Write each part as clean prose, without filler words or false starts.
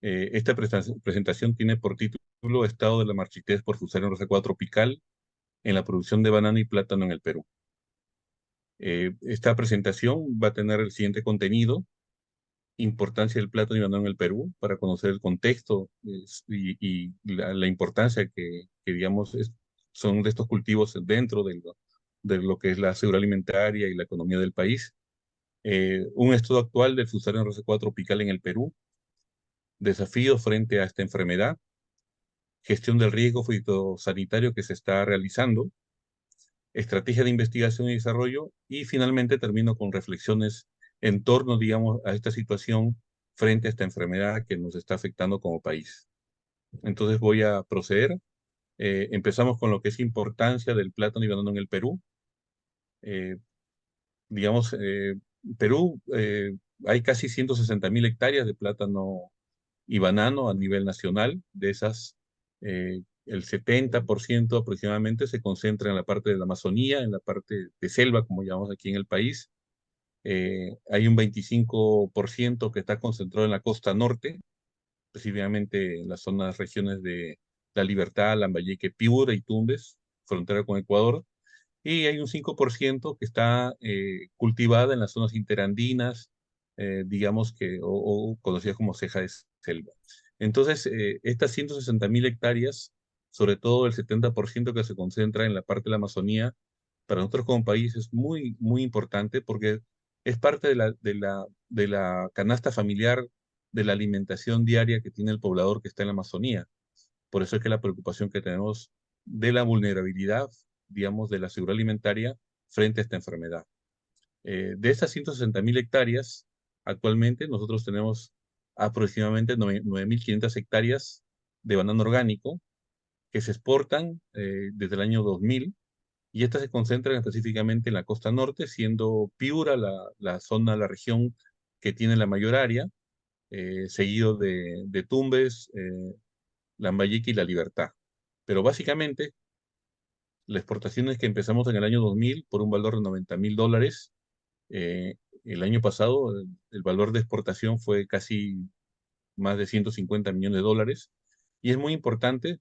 Esta presentación tiene por título Estado de la marchitez por Fusarium rosacuado tropical en la producción de banano y plátano en el Perú. Esta presentación va a tener el siguiente contenido: importancia del plátano y banano en el Perú, para conocer el contexto y la importancia que digamos, son de estos cultivos dentro de lo que es la seguridad alimentaria y la economía del país. Un estudio actual del Fusarium rosacuado tropical en el Perú, desafíos frente a esta enfermedad, gestión del riesgo fitosanitario que se está realizando, estrategia de investigación y desarrollo, y finalmente termino con reflexiones en torno, digamos, a esta situación frente a esta enfermedad que nos está afectando como país. Entonces voy a proceder. Empezamos con lo que es importancia del plátano y banano en el Perú. Eh, digamos, Perú, hay casi 160.000 hectáreas de plátano y banano a nivel nacional. De esas, el 70% aproximadamente se concentra en la parte de la Amazonía, en la parte de selva, como llamamos aquí en el país. Hay un 25% que está concentrado en la costa norte, específicamente en las zonas, regiones de La Libertad, Lambayeque, Piura y Tumbes, frontera con Ecuador. Y hay un 5% que está cultivada en las zonas interandinas, digamos que, o conocidas como ceja de selva. Entonces, estas 160.000 hectáreas, sobre todo el 70% que se concentra en la parte de la Amazonía, para nosotros como país es muy, muy importante, porque es parte de la canasta familiar, de la alimentación diaria que tiene el poblador que está en la Amazonía. Por eso es que la preocupación que tenemos de la vulnerabilidad, digamos, de la seguridad alimentaria frente a esta enfermedad. De estas 160.000 hectáreas, actualmente nosotros tenemos aproximadamente 9.500 hectáreas de banano orgánico que se exportan desde el año 2000, y estas se concentran específicamente en la costa norte, siendo Piura la zona, la región que tiene la mayor área, seguido de Tumbes, Lambayeque y La Libertad. Pero básicamente, las exportaciones que empezamos en el año 2000 por un valor de $90.000, el año pasado el valor de exportación fue casi más de $150 millones. Y es muy importante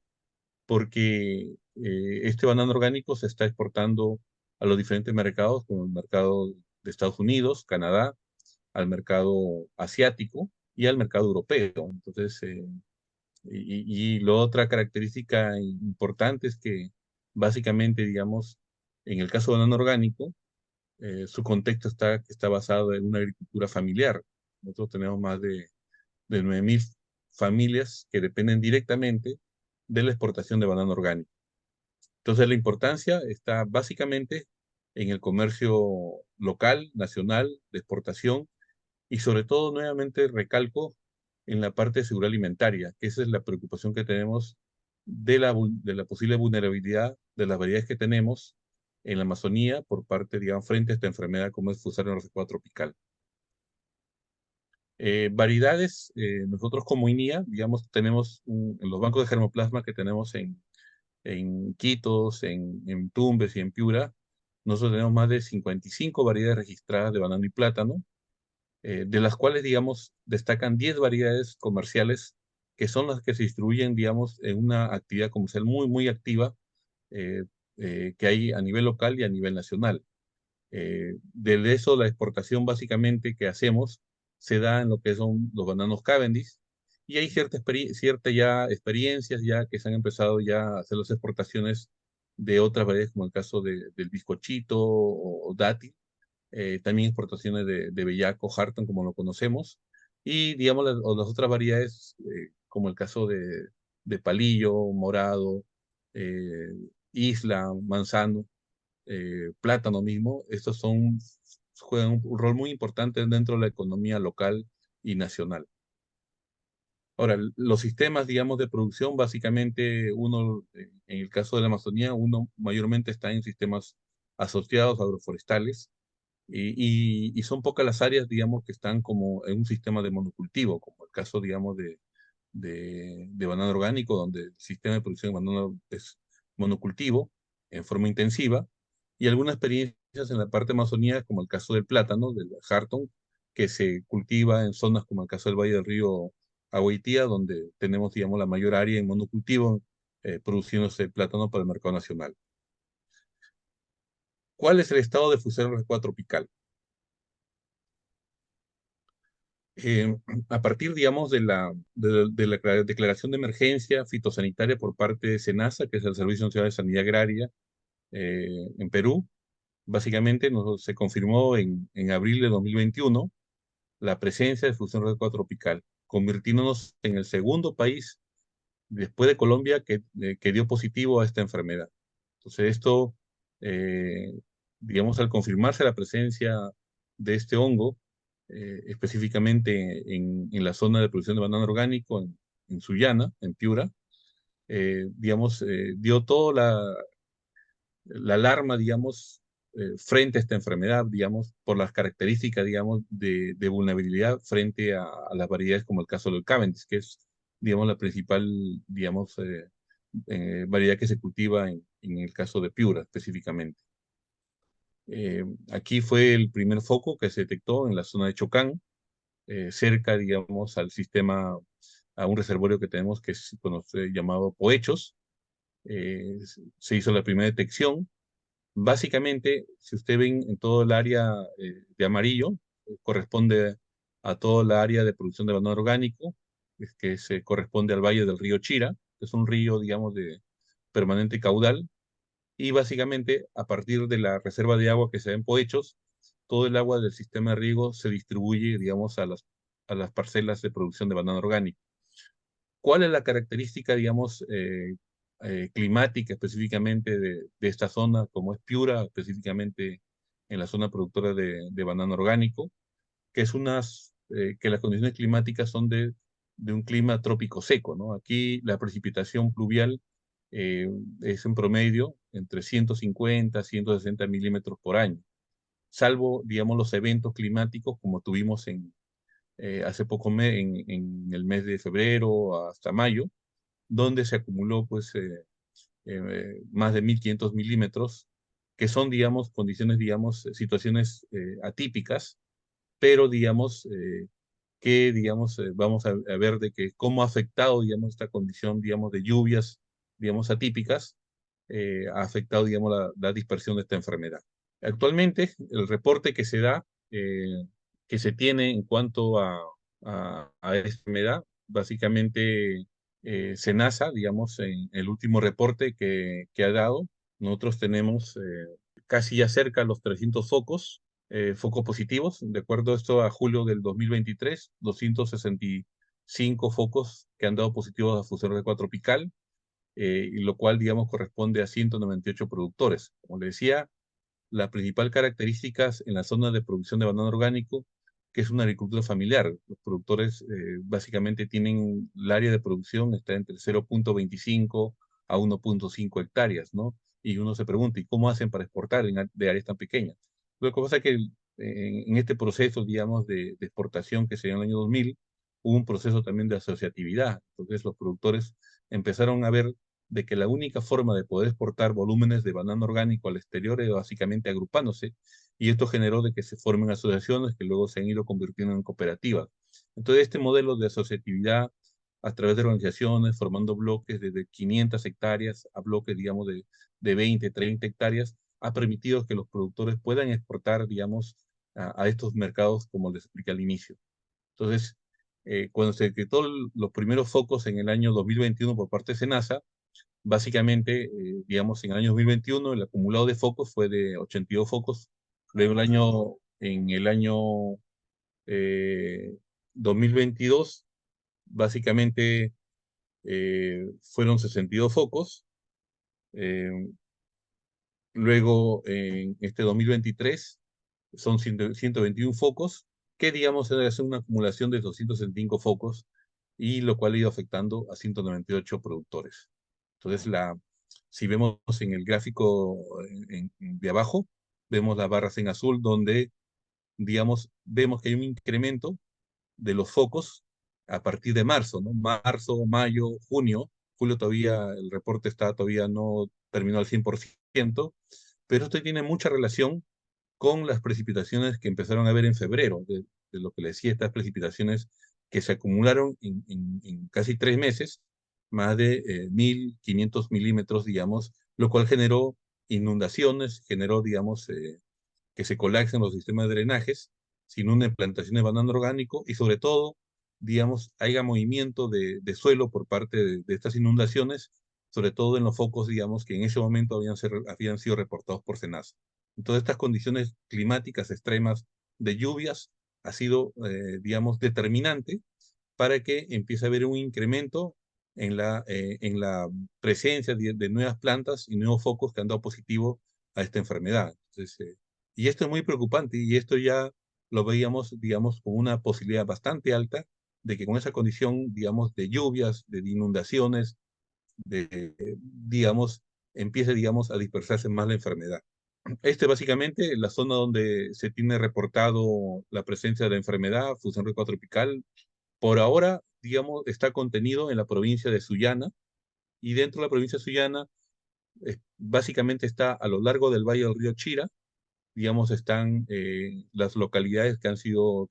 porque este banano orgánico se está exportando a los diferentes mercados, como el mercado de Estados Unidos, Canadá, al mercado asiático y al mercado europeo. Entonces, y la otra característica importante es que básicamente, digamos, en el caso del banano orgánico, su contexto está basado en una agricultura familiar. Nosotros tenemos más de 9.000 familias que dependen directamente de la exportación de banano orgánico. Entonces, la importancia está básicamente en el comercio local, nacional, de exportación, y sobre todo, nuevamente recalco, en la parte de seguridad alimentaria, que esa es la preocupación que tenemos de la posible vulnerabilidad de las variedades que tenemos en la Amazonía por parte, digamos, frente a esta enfermedad como es Fusarium rosacuado tropical. Variedades, nosotros como INIA, digamos, tenemos en los bancos de germoplasma que tenemos en Quitos, en Tumbes y en Piura, nosotros tenemos más de 55 variedades registradas de banano y plátano, de las cuales, digamos, destacan 10 variedades comerciales que son las que se distribuyen, digamos, en una actividad comercial muy, muy activa, eh, que hay a nivel local y a nivel nacional. De eso, la exportación básicamente que hacemos se da en lo que son los bananos Cavendish, y hay cierta ya experiencias ya que se han empezado ya a hacer las exportaciones de otras variedades, como el caso del bizcochito o dátil, también exportaciones de bellaco, Harton, como lo conocemos, y digamos las otras variedades, como el caso de palillo, morado, eh, isla, manzano, plátano mismo. Juegan un rol muy importante dentro de la economía local y nacional. Ahora, los sistemas, digamos, de producción, básicamente uno, en el caso de la Amazonía, uno mayormente está en sistemas asociados agroforestales, y son pocas las áreas, digamos, que están como en un sistema de monocultivo, como el caso, digamos, de banano orgánico, donde el sistema de producción de banano es monocultivo en forma intensiva, y algunas experiencias en la parte amazonía, como el caso del plátano, del Harton, que se cultiva en zonas como el caso del Valle del Río Agüitía, donde tenemos, digamos, la mayor área en monocultivo produciéndose plátano para el mercado nacional. ¿Cuál es el estado de fusión recuadro tropical? Eh, a partir, digamos, de la declaración de emergencia fitosanitaria por parte de SENASA, que es el Servicio Nacional de Sanidad Agraria en Perú, básicamente se confirmó en abril de 2021 la presencia de fusión recuadro tropical, convirtiéndonos en el segundo país después de Colombia que dio positivo a esta enfermedad. Entonces esto, eh, digamos, al confirmarse la presencia de este hongo, específicamente en la zona de producción de banano orgánico, en Sullana, en Piura, digamos, dio toda la alarma, digamos, frente a esta enfermedad, digamos, por las características, digamos, de vulnerabilidad frente a las variedades como el caso del Cavendish, que es, digamos, la principal, digamos, variedad que se cultiva en el caso de Piura específicamente. Aquí fue el primer foco que se detectó en la zona de Chocán, cerca, digamos, al sistema, a un reservorio que tenemos que es llamado Poechos. Se hizo la primera detección. Básicamente, si usted ven en todo el área de amarillo, corresponde a toda la área de producción de banano orgánico, que se corresponde al valle del río Chira, que es un río, digamos, de permanente caudal, y básicamente a partir de la reserva de agua que se da en Poechos, todo el agua del sistema de riego se distribuye, digamos, a las parcelas de producción de banano orgánico. ¿Cuál es la característica, digamos, climática específicamente de esta zona, como es Piura, específicamente en la zona productora de banano orgánico? Que es que las condiciones climáticas son de un clima trópico seco, ¿no? Aquí la precipitación pluvial eh, es en promedio entre 150 a 160 milímetros por año, salvo, digamos, los eventos climáticos como tuvimos hace poco en el mes de febrero hasta mayo, donde se acumuló pues más de 1.500 milímetros, que son, digamos, condiciones, digamos, situaciones atípicas, pero, digamos, que, digamos, vamos a ver de que cómo ha afectado, digamos, esta condición, digamos, de lluvias, digamos, atípicas, ha afectado, digamos, la dispersión de esta enfermedad. Actualmente, el reporte que se da, que se tiene en cuanto a esta enfermedad, básicamente SENASA, digamos, en el último reporte que ha dado, nosotros tenemos casi ya cerca a los 300 focos positivos. De acuerdo a esto, a julio del 2023, 265 focos que han dado positivos a fusión recuadro tropical, y lo cual, digamos, corresponde a 198 productores. Como le decía, las principales características en la zona de producción de banano orgánico, que es una agricultura familiar. Los productores básicamente tienen el área de producción está entre 0.25 a 1.5 hectáreas, ¿no? Y uno se pregunta, ¿y cómo hacen para exportar de áreas tan pequeñas? Lo que pasa es que en este proceso, digamos, de exportación que se dio en el año 2000, hubo un proceso también de asociatividad. Entonces los productores empezaron a ver de que la única forma de poder exportar volúmenes de banano orgánico al exterior era básicamente agrupándose, y esto generó de que se formen asociaciones que luego se han ido convirtiendo en cooperativas. Entonces este modelo de asociatividad a través de organizaciones, formando bloques desde 500 hectáreas a bloques, digamos, de 20, 30 hectáreas, ha permitido que los productores puedan exportar, digamos, a estos mercados como les expliqué al inicio. Entonces, cuando se detectó los primeros focos en el año 2021 por parte de SENASA, básicamente, digamos, en el año 2021 el acumulado de focos fue de 82 focos. Luego en el año 2022, básicamente fueron 62 focos. Eh, Luego, en este 2023, son 121 focos, que digamos es una acumulación de 265 focos, y lo cual ha ido afectando a 198 productores. Entonces, si vemos en el gráfico de abajo, vemos las barras en azul donde, digamos, vemos que hay un incremento de los focos a partir de marzo, ¿no? Marzo, mayo, junio. Julio todavía, el reporte todavía no terminó al 100%, pero esto tiene mucha relación con las precipitaciones que empezaron a haber en febrero, de lo que le decía, estas precipitaciones que se acumularon en casi 3 meses, más de 1.500 milímetros, digamos, lo cual generó inundaciones, generó, digamos, que se colapsen los sistemas de drenajes, sin una implantación de banano orgánico y sobre todo, digamos, haya movimiento de suelo por parte de estas inundaciones, sobre todo en los focos, digamos, que en ese momento habían sido reportados por SENASA. Entonces, estas condiciones climáticas extremas de lluvias ha sido, digamos, determinante para que empiece a haber un incremento en la presencia de nuevas plantas y nuevos focos que han dado positivo a esta enfermedad. Entonces, y esto es muy preocupante y esto ya lo veíamos, digamos, con una posibilidad bastante alta de que con esa condición, digamos, de lluvias, de inundaciones, digamos, empiece, digamos, a dispersarse más la enfermedad. Básicamente la zona donde se tiene reportado la presencia de la enfermedad, fusión tropical, por ahora, digamos, está contenido en la provincia de Sullana y dentro de la provincia de Sullana básicamente está a lo largo del valle del río Chira, digamos, están las localidades que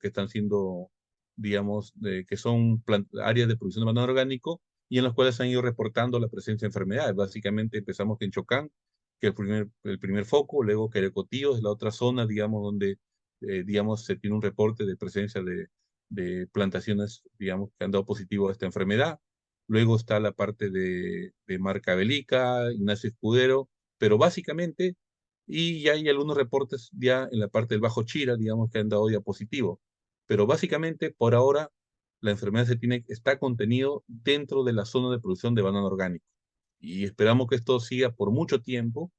están siendo, digamos, que son áreas de producción de banano orgánico y en las cuales han ido reportando la presencia de enfermedades. Básicamente empezamos en Chocán, que es el primer foco, luego Querecotío es la otra zona, digamos, donde, digamos, se tiene un reporte de presencia de plantaciones, digamos, que han dado positivo a esta enfermedad. Luego está la parte de Marca Belica, Ignacio Escudero, pero básicamente y ya hay algunos reportes ya en la parte del Bajo Chira, digamos, que han dado ya positivo. Pero básicamente, por ahora, la enfermedad está contenido dentro de la zona de producción de banano orgánico. Y esperamos que esto siga por mucho tiempo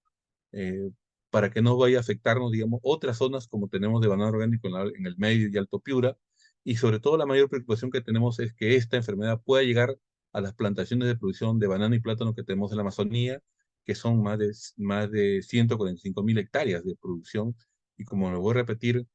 eh, para que no vaya a afectarnos, digamos, otras zonas como tenemos de banano orgánico en el medio y Alto Piura. Y sobre todo la mayor preocupación que tenemos es que esta enfermedad pueda llegar a las plantaciones de producción de banano y plátano que tenemos en la Amazonía, que son más de 145.000 hectáreas de producción. Y como lo voy a repetir,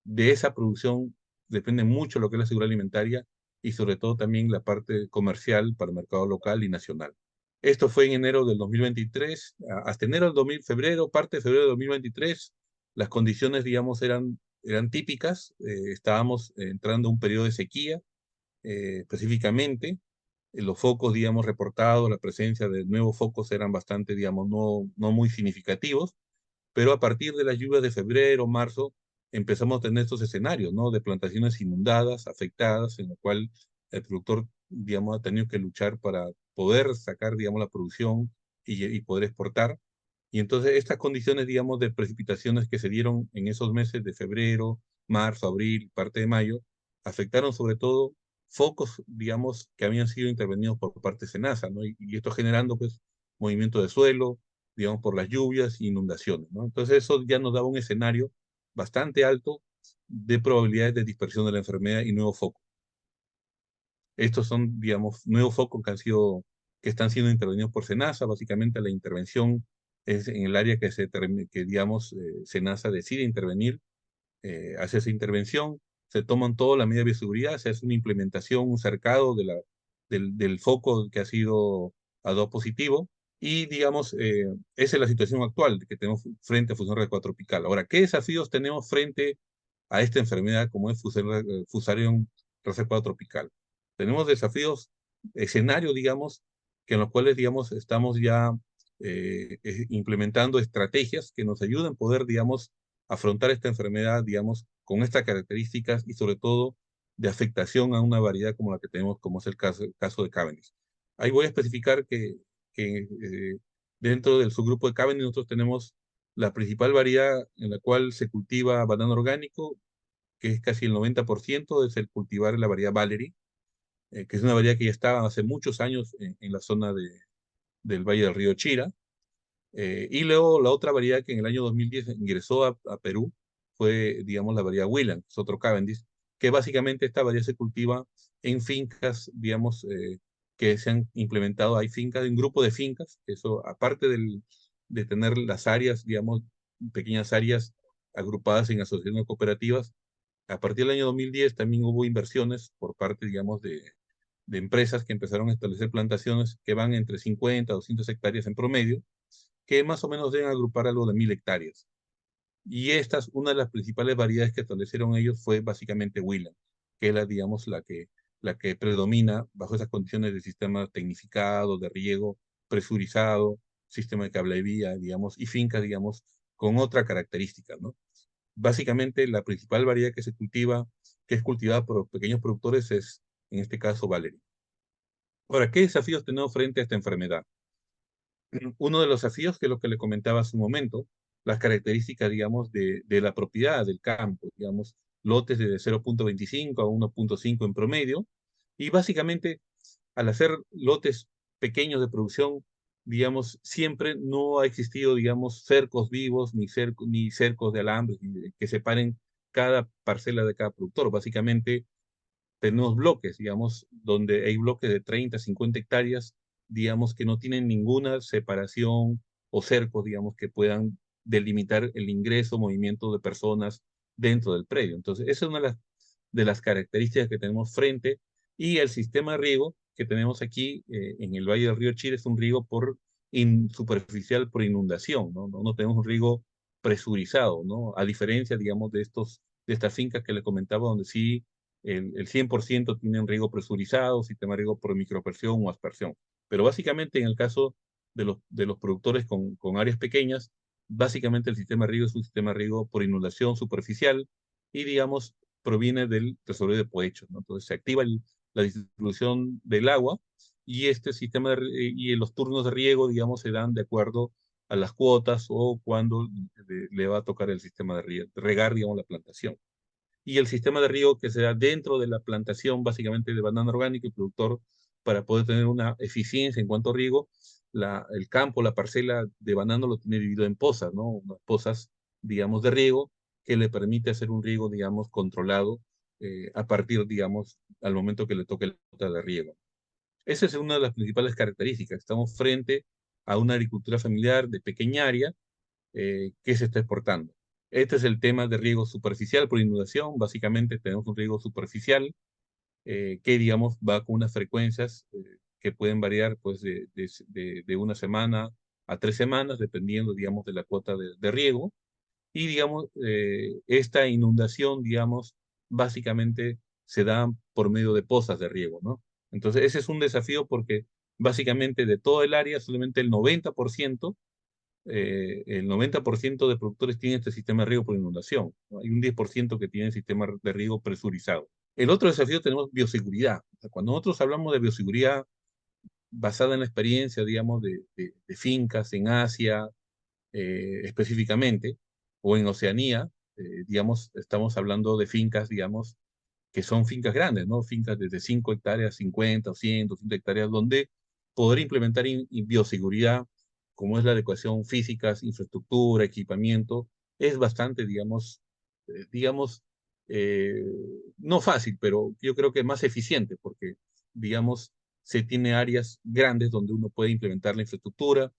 de esa producción depende mucho lo que es la seguridad alimentaria y sobre todo también la parte comercial para el mercado local y nacional. Esto fue en enero del 2023, hasta enero del 2000, febrero, parte de febrero del 2023, las condiciones, digamos, eran típicas, estábamos entrando a un periodo de sequía, específicamente, los focos, digamos, reportados, la presencia de nuevos focos eran bastante, digamos, no muy significativos, pero a partir de las lluvias de febrero, marzo, empezamos a tener estos escenarios, ¿no? De plantaciones inundadas, afectadas, en lo cual el productor, digamos, ha tenido que luchar para poder sacar, digamos, la producción y poder exportar. Y entonces estas condiciones, digamos, de precipitaciones que se dieron en esos meses de febrero, marzo, abril, parte de mayo, afectaron sobre todo focos, digamos, que habían sido intervenidos por parte de SENASA, ¿no? Y esto generando, pues, movimiento de suelo, digamos, por las lluvias e inundaciones, ¿no? Entonces eso ya nos daba un escenario bastante alto de probabilidades de dispersión de la enfermedad y nuevos focos. Estos son, digamos, nuevos focos que están siendo intervenidos por SENASA. Básicamente la intervención es en el área que digamos, SENASA decide intervenir, hace esa intervención, se toman todas las medidas de seguridad, se hace una implementación, un cercado del foco que ha sido a dado positivo, y digamos, esa es la situación actual que tenemos frente a fusión tropical. Ahora, ¿qué desafíos tenemos frente a esta enfermedad como es Fusarium reserva tropical? Tenemos desafíos, escenarios, digamos, que en los cuales, digamos, estamos ya implementando estrategias que nos ayuden a poder, digamos, afrontar esta enfermedad, digamos, con estas características y sobre todo de afectación a una variedad como la que tenemos, como es el caso de Cavendish. Ahí voy a especificar que dentro del subgrupo de Cavendish nosotros tenemos la principal variedad en la cual se cultiva banano orgánico, que es casi el 90%, es el cultivar la variedad Valery, que es una variedad que ya estaba hace muchos años en la zona del Valle del Río Chira. Y luego la otra variedad que en el año 2010 ingresó a Perú fue, digamos, la variedad William, es otro Cavendish, que básicamente esta variedad se cultiva en fincas, digamos, que se han implementado, hay fincas, un grupo de fincas, eso aparte de tener las áreas, digamos, pequeñas áreas agrupadas en asociaciones cooperativas, a partir del año 2010 también hubo inversiones por parte, digamos, de empresas que empezaron a establecer plantaciones que van entre 50 a 200 hectáreas en promedio, que más o menos deben agrupar algo de 1.000 hectáreas. Y una de las principales variedades que establecieron ellos fue básicamente Willand, que es la, digamos, la que predomina bajo esas condiciones de sistema tecnificado, de riego presurizado, sistema de cablevía, digamos, y fincas, digamos, con otra característica, ¿no? Básicamente, la principal variedad que se cultiva, que es cultivada por pequeños productores, es, en este caso, Valerie. Ahora, ¿qué desafíos tenemos frente a esta enfermedad? Uno de los desafíos, que es lo que le comentaba hace un momento, las características, digamos, de la propiedad del campo, digamos, lotes de 0,25 a 1,5 en promedio, y básicamente, al hacer lotes pequeños de producción, digamos, siempre no ha existido, digamos, cercos vivos, ni cercos de alambre que separen cada parcela de cada productor. Básicamente, tenemos bloques, digamos, donde hay bloques de 30, 50 hectáreas, digamos, que no tienen ninguna separación o cercos, digamos, que puedan delimitar el ingreso, movimiento de personas dentro del predio. Entonces, esa es una de las características que tenemos frente, y el sistema de riego que tenemos aquí en el Valle del Río Chile es un riego superficial por inundación, ¿no? No tenemos un riego presurizado, ¿no? A diferencia, digamos, de estas fincas que le comentaba, donde sí el 100% tiene un riego presurizado, sistema de riego por microaspersión o aspersión. Pero básicamente en el caso de los productores con áreas pequeñas, básicamente el sistema de riego es un sistema de riego por inundación superficial y, digamos, proviene del reservorio de Poecho, ¿no? Entonces se activa la distribución del agua, y este sistema y los turnos de riego, digamos, se dan de acuerdo a las cuotas o cuando le va a tocar el sistema de regar, digamos, la plantación. Y el sistema de riego que se da dentro de la plantación, básicamente de banana orgánica y productor, para poder tener una eficiencia en cuanto a riego, el campo, la parcela de banano lo tiene dividido en pozas, ¿no? Unas pozas, digamos, de riego, que le permite hacer un riego, digamos, controlado a partir, digamos, al momento que le toque la cuota de riego. Esa es una de las principales características. Estamos frente a una agricultura familiar de pequeña área que se está exportando. Este es el tema de riego superficial por inundación. Básicamente tenemos un riego superficial que, digamos, va con unas frecuencias que pueden variar pues, de una semana a 3 semanas, dependiendo, digamos, de la cuota de riego. Y, digamos, esta inundación, digamos, básicamente se da por medio de pozas de riego, ¿no? Entonces, ese es un desafío porque básicamente de todo el área, solamente el 90% de productores tienen este sistema de riego por inundación, ¿no? Hay un 10% que tiene sistema de riego presurizado. El otro desafío tenemos bioseguridad. O sea, cuando nosotros hablamos de bioseguridad basada en la experiencia, digamos, de fincas en Asia específicamente, o en Oceanía, digamos, estamos hablando de fincas, digamos, que son fincas grandes, ¿no? Fincas desde 5 hectáreas, 50 o 100, 200 hectáreas, donde poder implementar bioseguridad, como es la adecuación físicas, infraestructura, equipamiento, es bastante, digamos, eh, no fácil, pero yo creo que más eficiente, porque, digamos, se tiene áreas grandes donde uno puede implementar la infraestructura,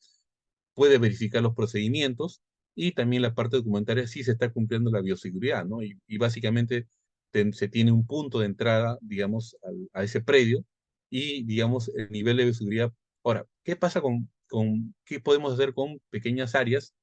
puede verificar los procedimientos, y también la parte documentaria sí se está cumpliendo la bioseguridad, ¿no? Y básicamente se tiene un punto de entrada, digamos, a ese predio, y, digamos, el nivel de bioseguridad. Ahora, ¿qué pasa qué podemos hacer con pequeñas áreas,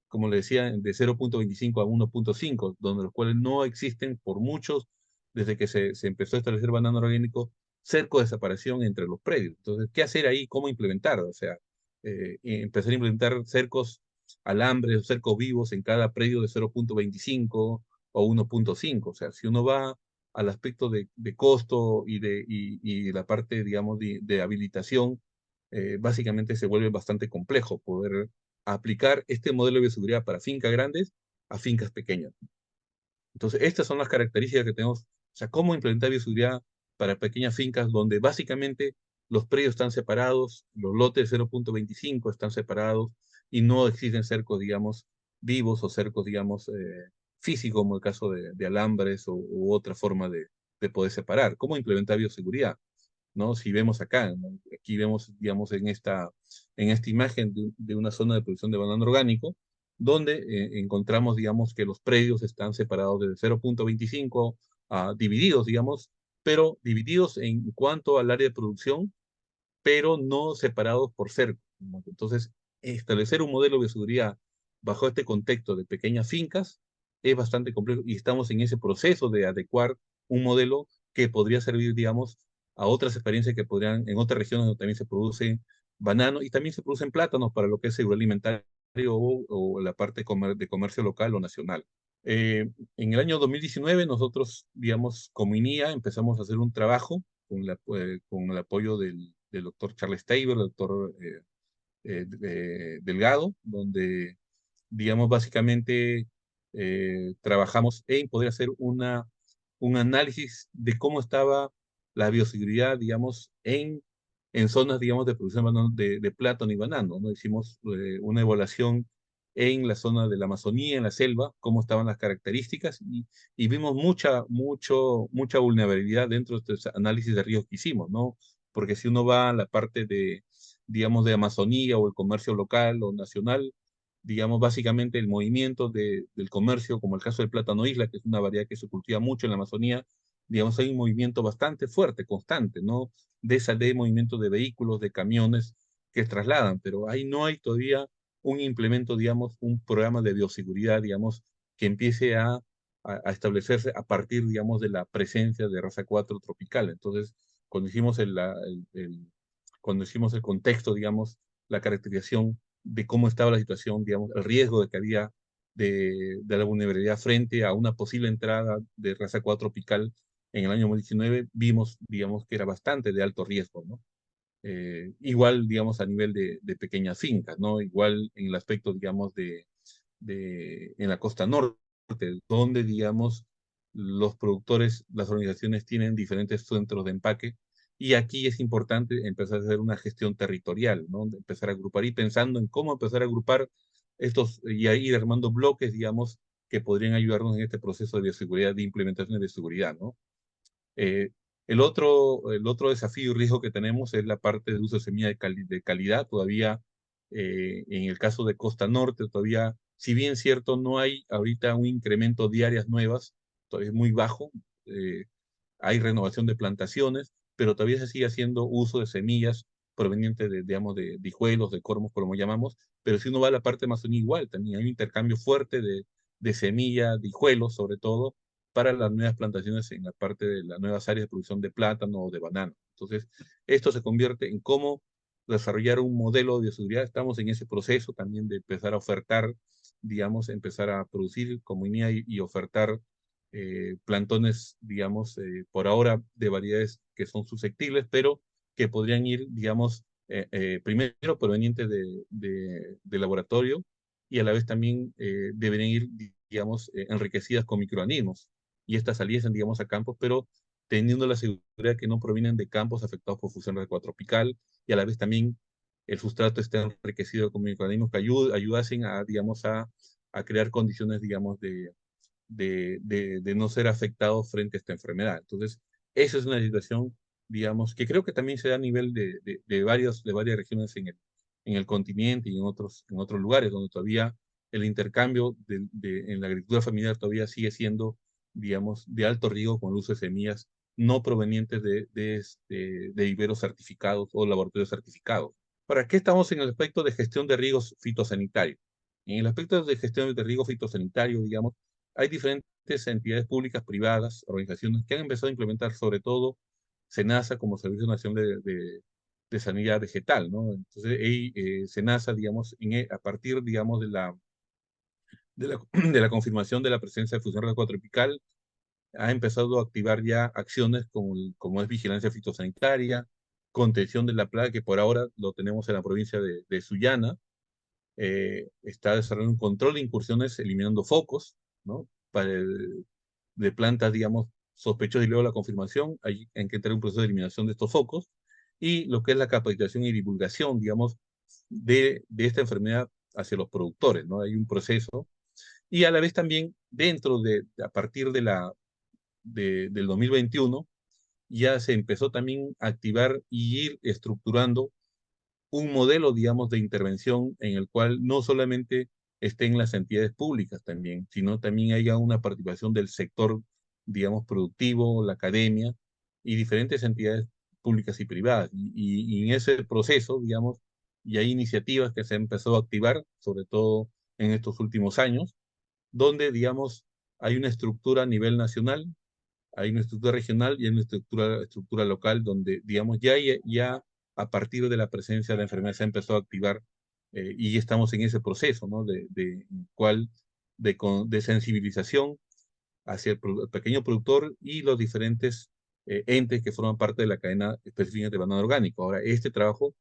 como le decía, de 0,25 a 1,5, donde los cuales no existen por muchos, desde que se empezó a establecer banano orgánico, cerco de separación entre los predios? Entonces, ¿qué hacer ahí? ¿Cómo implementar? O sea, empezar a implementar cercos, alambres o cercos vivos en cada predio de 0,25 o 1,5. O sea, si uno va al aspecto de costo y la parte, digamos, de habilitación, básicamente se vuelve bastante complejo poder aplicar este modelo de bioseguridad para fincas grandes a fincas pequeñas. Entonces, estas son las características que tenemos. O sea, cómo implementar bioseguridad para pequeñas fincas donde básicamente los predios están separados, los lotes de 0,25 están separados, y no existen cercos, digamos, vivos o cercos, digamos, físicos, como el caso de alambres u otra forma de poder separar. ¿Cómo implementar bioseguridad? ¿No? Si vemos acá, ¿no? Aquí vemos, digamos, en esta imagen de una zona de producción de banano orgánico, donde encontramos, digamos, que los predios están separados desde 0,25 divididos, digamos, pero divididos en cuanto al área de producción, pero no separados por cerco, ¿no? Entonces, establecer un modelo de bioseguridad bajo este contexto de pequeñas fincas, es bastante complejo y estamos en ese proceso de adecuar un modelo que podría servir, digamos, a otras experiencias que podrían, en otras regiones donde también se produce banano y también se producen plátanos para lo que es agroalimentario o la parte de comercio local o nacional. En el año 2019 nosotros, digamos, como INIA empezamos a hacer un trabajo con el apoyo del doctor Charles Taylor, el doctor Delgado, donde, digamos, básicamente trabajamos en poder hacer un análisis de cómo estaba la bioseguridad, digamos, en zonas, digamos, de producción de plátano y banano, ¿no? Hicimos una evaluación en la zona de la Amazonía, en la selva, cómo estaban las características y vimos mucha vulnerabilidad dentro de este análisis de riesgos que hicimos, ¿no? Porque si uno va a la parte de, digamos, de Amazonía o el comercio local o nacional, digamos, básicamente el movimiento del comercio, como el caso del plátano isla, que es una variedad que se cultiva mucho en la Amazonía, digamos, hay un movimiento bastante fuerte, constante, ¿no? De movimiento de vehículos, de camiones que trasladan, pero ahí no hay todavía un implemento, digamos, un programa de bioseguridad, digamos, que empiece a establecerse a partir, digamos, de la presencia de raza 4 tropical. Entonces, cuando hicimos cuando hicimos el contexto, digamos, la caracterización de cómo estaba la situación, digamos, el riesgo de que había de la vulnerabilidad frente a una posible entrada de raza 4 tropical en el año 2019, vimos, digamos, que era bastante de alto riesgo, ¿no? Igual, digamos, a nivel de pequeñas fincas, ¿no? Igual en el aspecto, digamos, en la costa norte, donde, digamos, los productores, las organizaciones tienen diferentes centros de empaque, y aquí es importante empezar a hacer una gestión territorial, ¿no? De empezar a agrupar y pensando en cómo empezar a agrupar estos y a ir armando bloques, digamos, que podrían ayudarnos en este proceso de bioseguridad, de implementación de bioseguridad, ¿no? Eh, el otro desafío y riesgo que tenemos es la parte de uso de semilla de calidad. Todavía, en el caso de Costa Norte, todavía, si bien cierto, no hay ahorita un incremento de áreas nuevas, todavía es muy bajo. eh, Hay renovación de plantaciones, pero todavía se sigue haciendo uso de semillas provenientes de, digamos, de hijuelos, de cormos, como llamamos, pero si uno va a la parte amazónica igual, también hay un intercambio fuerte de semillas, de hijuelos, sobre todo, para las nuevas plantaciones en la parte de las nuevas áreas de producción de plátano o de banano. Entonces, esto se convierte en cómo desarrollar un modelo de bioseguridad. Estamos en ese proceso también de empezar a ofertar, digamos, empezar a producir comunidad y ofertar plantones, digamos, por ahora de variedades que son susceptibles, pero que podrían ir, digamos, primero provenientes de laboratorio y a la vez también deberían ir, digamos, enriquecidas con microorganismos. Y estas saliesen, digamos, a campos, pero teniendo la seguridad que no provienen de campos afectados por fusión tropical y a la vez también el sustrato esté enriquecido con microorganismos que ayudasen a, digamos, a crear condiciones, digamos, de no ser afectados frente a esta enfermedad. Entonces, esa es una situación, digamos, que creo que también se da a nivel de varias regiones en el continente y en otros lugares, donde todavía el intercambio en la agricultura familiar todavía sigue siendo, digamos, de alto riesgo con el uso de semillas no provenientes de viveros certificados o laboratorios certificados. ¿Para qué estamos en el aspecto de gestión de riesgos fitosanitarios? En el aspecto de gestión de riesgo fitosanitario, digamos, hay diferentes entidades públicas, privadas, organizaciones que han empezado a implementar, sobre todo SENASA como Servicio Nacional de Sanidad Vegetal, ¿no? Entonces, SENASA, digamos, a partir, digamos, de la confirmación de la presencia de fusión tropical, ha empezado a activar ya acciones como es vigilancia fitosanitaria, contención de la plaga, que por ahora lo tenemos en la provincia de Sullana. Está desarrollando un control de incursiones eliminando focos, ¿no? De plantas, digamos, sospechosas y luego la confirmación, hay que entrar en un proceso de eliminación de estos focos, y lo que es la capacitación y divulgación, digamos, de esta enfermedad hacia los productores, ¿no? Hay un proceso, y a la vez también a partir del 2021, ya se empezó también a activar y ir estructurando un modelo, digamos, de intervención en el cual no solamente estén las entidades públicas también, sino también haya una participación del sector, digamos, productivo, la academia y diferentes entidades públicas y privadas. Y en ese proceso, digamos, y hay iniciativas que se han empezado a activar, sobre todo en estos últimos años, donde, digamos, hay una estructura a nivel nacional, hay una estructura regional y hay una estructura local donde, digamos, ya a partir de la presencia de la enfermedad se ha empezado a activar y estamos en ese proceso, ¿no? Cual, de sensibilización hacia el pequeño productor y los diferentes entes que forman parte de la cadena específica de banano orgánico. Ahora, este trabajo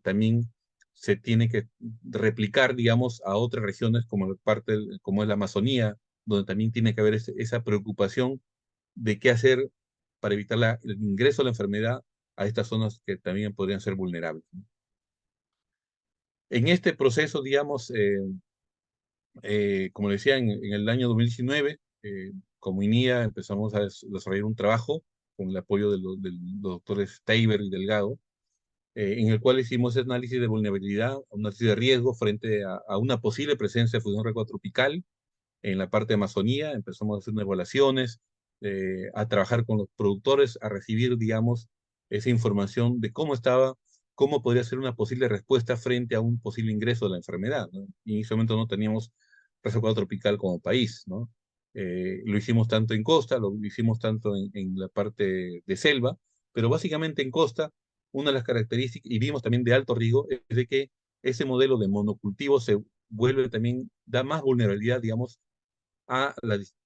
también se tiene que replicar, digamos, a otras regiones como es la Amazonía, donde también tiene que haber esa preocupación de qué hacer para evitar el ingreso de la enfermedad a estas zonas que también podrían ser vulnerables. En este proceso, digamos, como le decía, en el año 2019, como INIA empezamos a desarrollar un trabajo con el apoyo de los doctores Teiber y Delgado, en el cual hicimos análisis de vulnerabilidad, análisis de riesgo frente a una posible presencia de fusión recua tropical en la parte de Amazonía. Empezamos a hacer unas evaluaciones, a trabajar con los productores, a recibir, digamos, esa información de cómo podría ser una posible respuesta frente a un posible ingreso de la enfermedad, ¿no? Y en ese momento no teníamos reserva tropical como país, ¿no? Lo hicimos tanto en costa, lo hicimos tanto en la parte de selva, pero básicamente en costa, una de las características, y vimos también de alto riesgo, es de que ese modelo de monocultivo se vuelve también, da más vulnerabilidad, digamos, a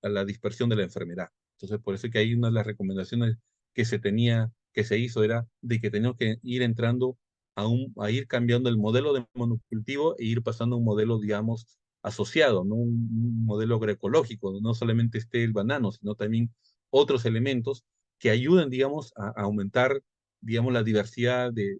la dispersión de la enfermedad. Entonces, por eso es que hay una de las recomendaciones que se hizo era de que teníamos que ir entrando a ir cambiando el modelo de monocultivo e ir pasando a un modelo, digamos, asociado, ¿no? Un modelo agroecológico, no solamente esté el banano, sino también otros elementos que ayuden, digamos, a aumentar, digamos, la diversidad de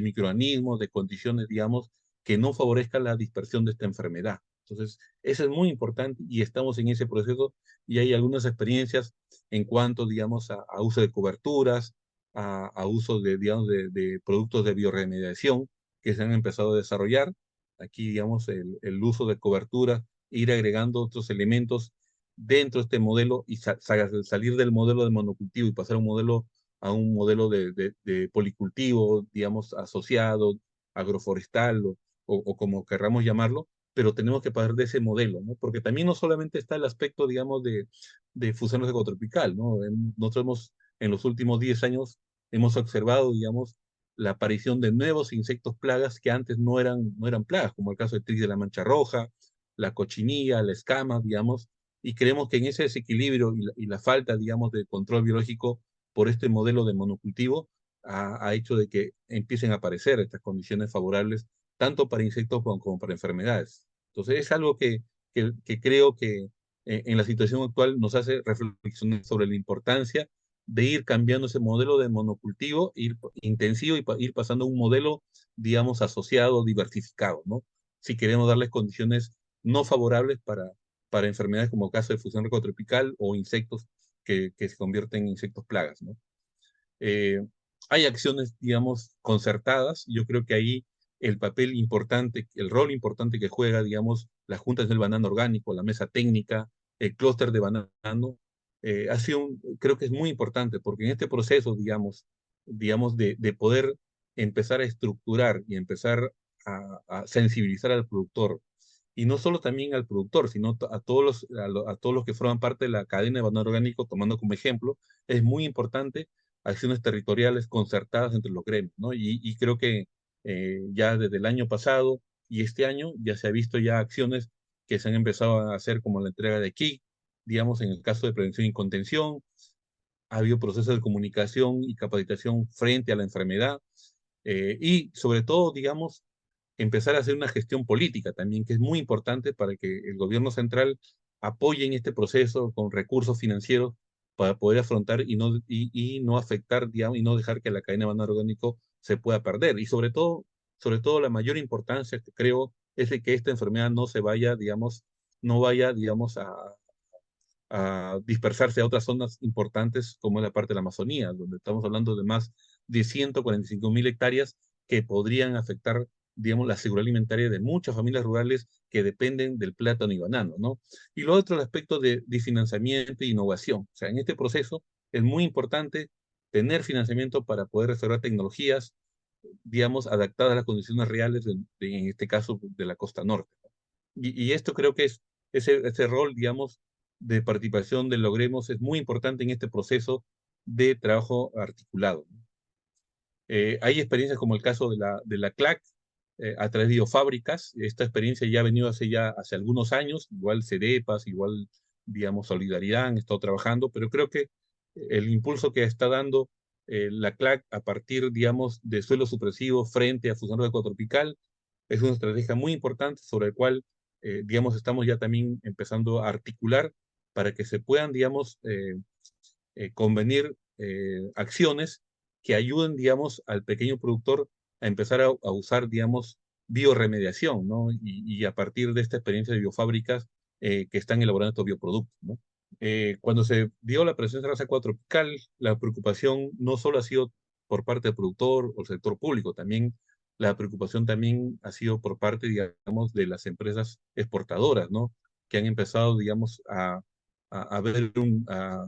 microorganismos, de condiciones, digamos, que no favorezcan la dispersión de esta enfermedad. Entonces, eso es muy importante y estamos en ese proceso y hay algunas experiencias en cuanto, digamos, a uso de coberturas, a uso de, digamos, de productos de bioremediación que se han empezado a desarrollar. Aquí, digamos, el uso de coberturas, ir agregando otros elementos dentro de este modelo y salir del modelo de monocultivo y pasar a un modelo de policultivo, digamos, asociado, agroforestal o como querramos llamarlo, pero tenemos que pasar de ese modelo, ¿no? Porque también no solamente está el aspecto, digamos, de fusión ecotropical, ¿no? Nosotros en los últimos 10 años hemos observado, digamos, la aparición de nuevos insectos plagas que antes no eran plagas, como el caso de tris de la mancha roja, la cochinilla, la escama, digamos, y creemos que en ese desequilibrio y la falta, digamos, de control biológico por este modelo de monocultivo ha hecho de que empiecen a aparecer estas condiciones favorables tanto para insectos como para enfermedades. Entonces es algo que creo que en la situación actual nos hace reflexionar sobre la importancia de ir cambiando ese modelo de monocultivo, ir intensivo y ir pasando a un modelo, digamos, asociado, diversificado, ¿no? Si queremos darles condiciones no favorables para enfermedades como caso de fusión recotropical o insectos que se convierten en insectos plagas, ¿no? Eh, Hay acciones, digamos, concertadas. Yo creo que ahí el papel importante, el rol importante que juega, digamos, las juntas del banano orgánico, la mesa técnica, el clúster de banano, creo que es muy importante porque en este proceso, digamos de poder empezar a estructurar y empezar a sensibilizar al productor, y no solo también al productor, sino a todos los que forman parte de la cadena de banano orgánico, tomando como ejemplo, es muy importante acciones territoriales concertadas entre los gremios, ¿no? Y creo que ya desde el año pasado y este año ya se ha visto ya acciones que se han empezado a hacer como la entrega de kit, digamos, en el caso de prevención y contención, ha habido procesos de comunicación y capacitación frente a la enfermedad y sobre todo, digamos, empezar a hacer una gestión política también, que es muy importante para que el gobierno central apoye en este proceso con recursos financieros para poder afrontar y no afectar, digamos, y no dejar que la cadena de banano orgánico se pueda perder. Y sobre todo la mayor importancia que creo es de que esta enfermedad no se vaya, digamos, no vaya, digamos, a dispersarse a otras zonas importantes como es la parte de la Amazonía, donde estamos hablando de más de 145.000 hectáreas que podrían afectar, digamos, la seguridad alimentaria de muchas familias rurales que dependen del plátano y banano, ¿no? Y lo otro, el aspecto de financiamiento e innovación. O sea, en este proceso es muy importante tener financiamiento para poder desarrollar tecnologías, digamos, adaptadas a las condiciones reales, en este caso, de la costa norte. Y esto creo que es ese rol, digamos, de participación de Logremos es muy importante en este proceso de trabajo articulado. Hay experiencias como el caso de la CLAC, a través de biofábricas. Esta experiencia ya ha venido hace algunos años, igual CEDEPAS, igual, digamos, Solidaridad han estado trabajando, pero creo que el impulso que está dando la CLAC a partir, digamos, de suelos supresivos frente a fusionador ecotropical es una estrategia muy importante sobre el cual, digamos, estamos ya también empezando a articular para que se puedan, digamos, convenir acciones que ayuden, digamos, al pequeño productor a empezar a usar, digamos, bioremediación, ¿no? Y a partir de esta experiencia de biofábricas que están elaborando estos bioproductos, ¿no? Cuando se dio la presencia de raza tropical, la preocupación no solo ha sido por parte del productor o el sector público, también la preocupación también ha sido por parte, digamos, de las empresas exportadoras, ¿no? Que han empezado, digamos, a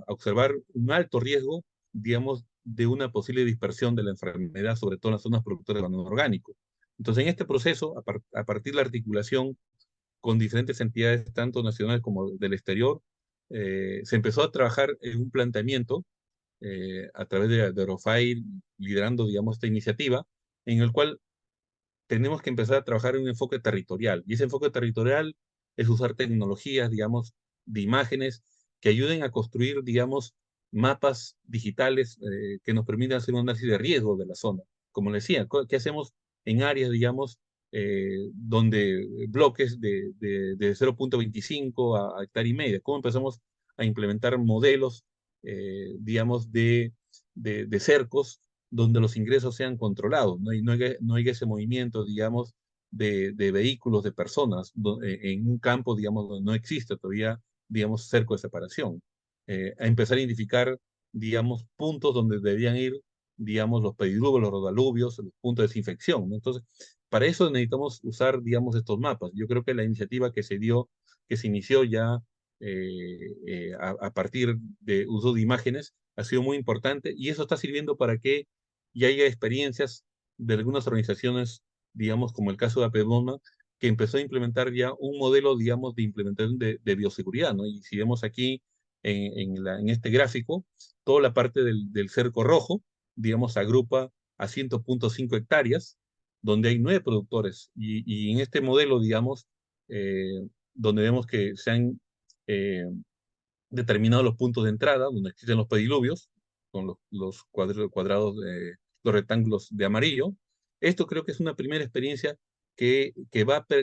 observar un alto riesgo, digamos, de una posible dispersión de la enfermedad, sobre todo en las zonas productoras de abandono orgánico. Entonces, en este proceso, a partir de la articulación con diferentes entidades, tanto nacionales como del exterior, se empezó a trabajar en un planteamiento a través de Eurofair, liderando, digamos, esta iniciativa, en el cual tenemos que empezar a trabajar en un enfoque territorial. Y ese enfoque territorial es usar tecnologías, digamos, de imágenes que ayuden a construir, digamos, mapas digitales que nos permitan hacer un análisis de riesgo de la zona. Como le decía, ¿qué hacemos en áreas, digamos, donde bloques de 0,25 a hectárea y media? ¿Cómo empezamos a implementar modelos, digamos, de cercos donde los ingresos sean controlados, ¿no? Y no haya ese movimiento, digamos, de vehículos, de personas, en un campo, digamos, donde no existe todavía, digamos, cerco de separación. A empezar a identificar, digamos, puntos donde deberían ir, digamos, los pediluvios, los rodaluvios, los puntos de desinfección, ¿no? Entonces, para eso necesitamos usar, digamos, estos mapas. Yo creo que la iniciativa que se inició ya a partir de uso de imágenes, ha sido muy importante y eso está sirviendo para que ya haya experiencias de algunas organizaciones, digamos, como el caso de APEDOMA, que empezó a implementar ya un modelo, digamos, de implementación de bioseguridad, ¿no? Y si vemos aquí en este gráfico, toda la parte del cerco rojo, digamos, agrupa a 100.5 hectáreas, donde hay 9 productores. Y en este modelo, digamos, donde vemos que se han determinados los puntos de entrada, donde existen los pediluvios, con los cuadrados, los rectángulos de amarillo. Esto creo que es una primera experiencia que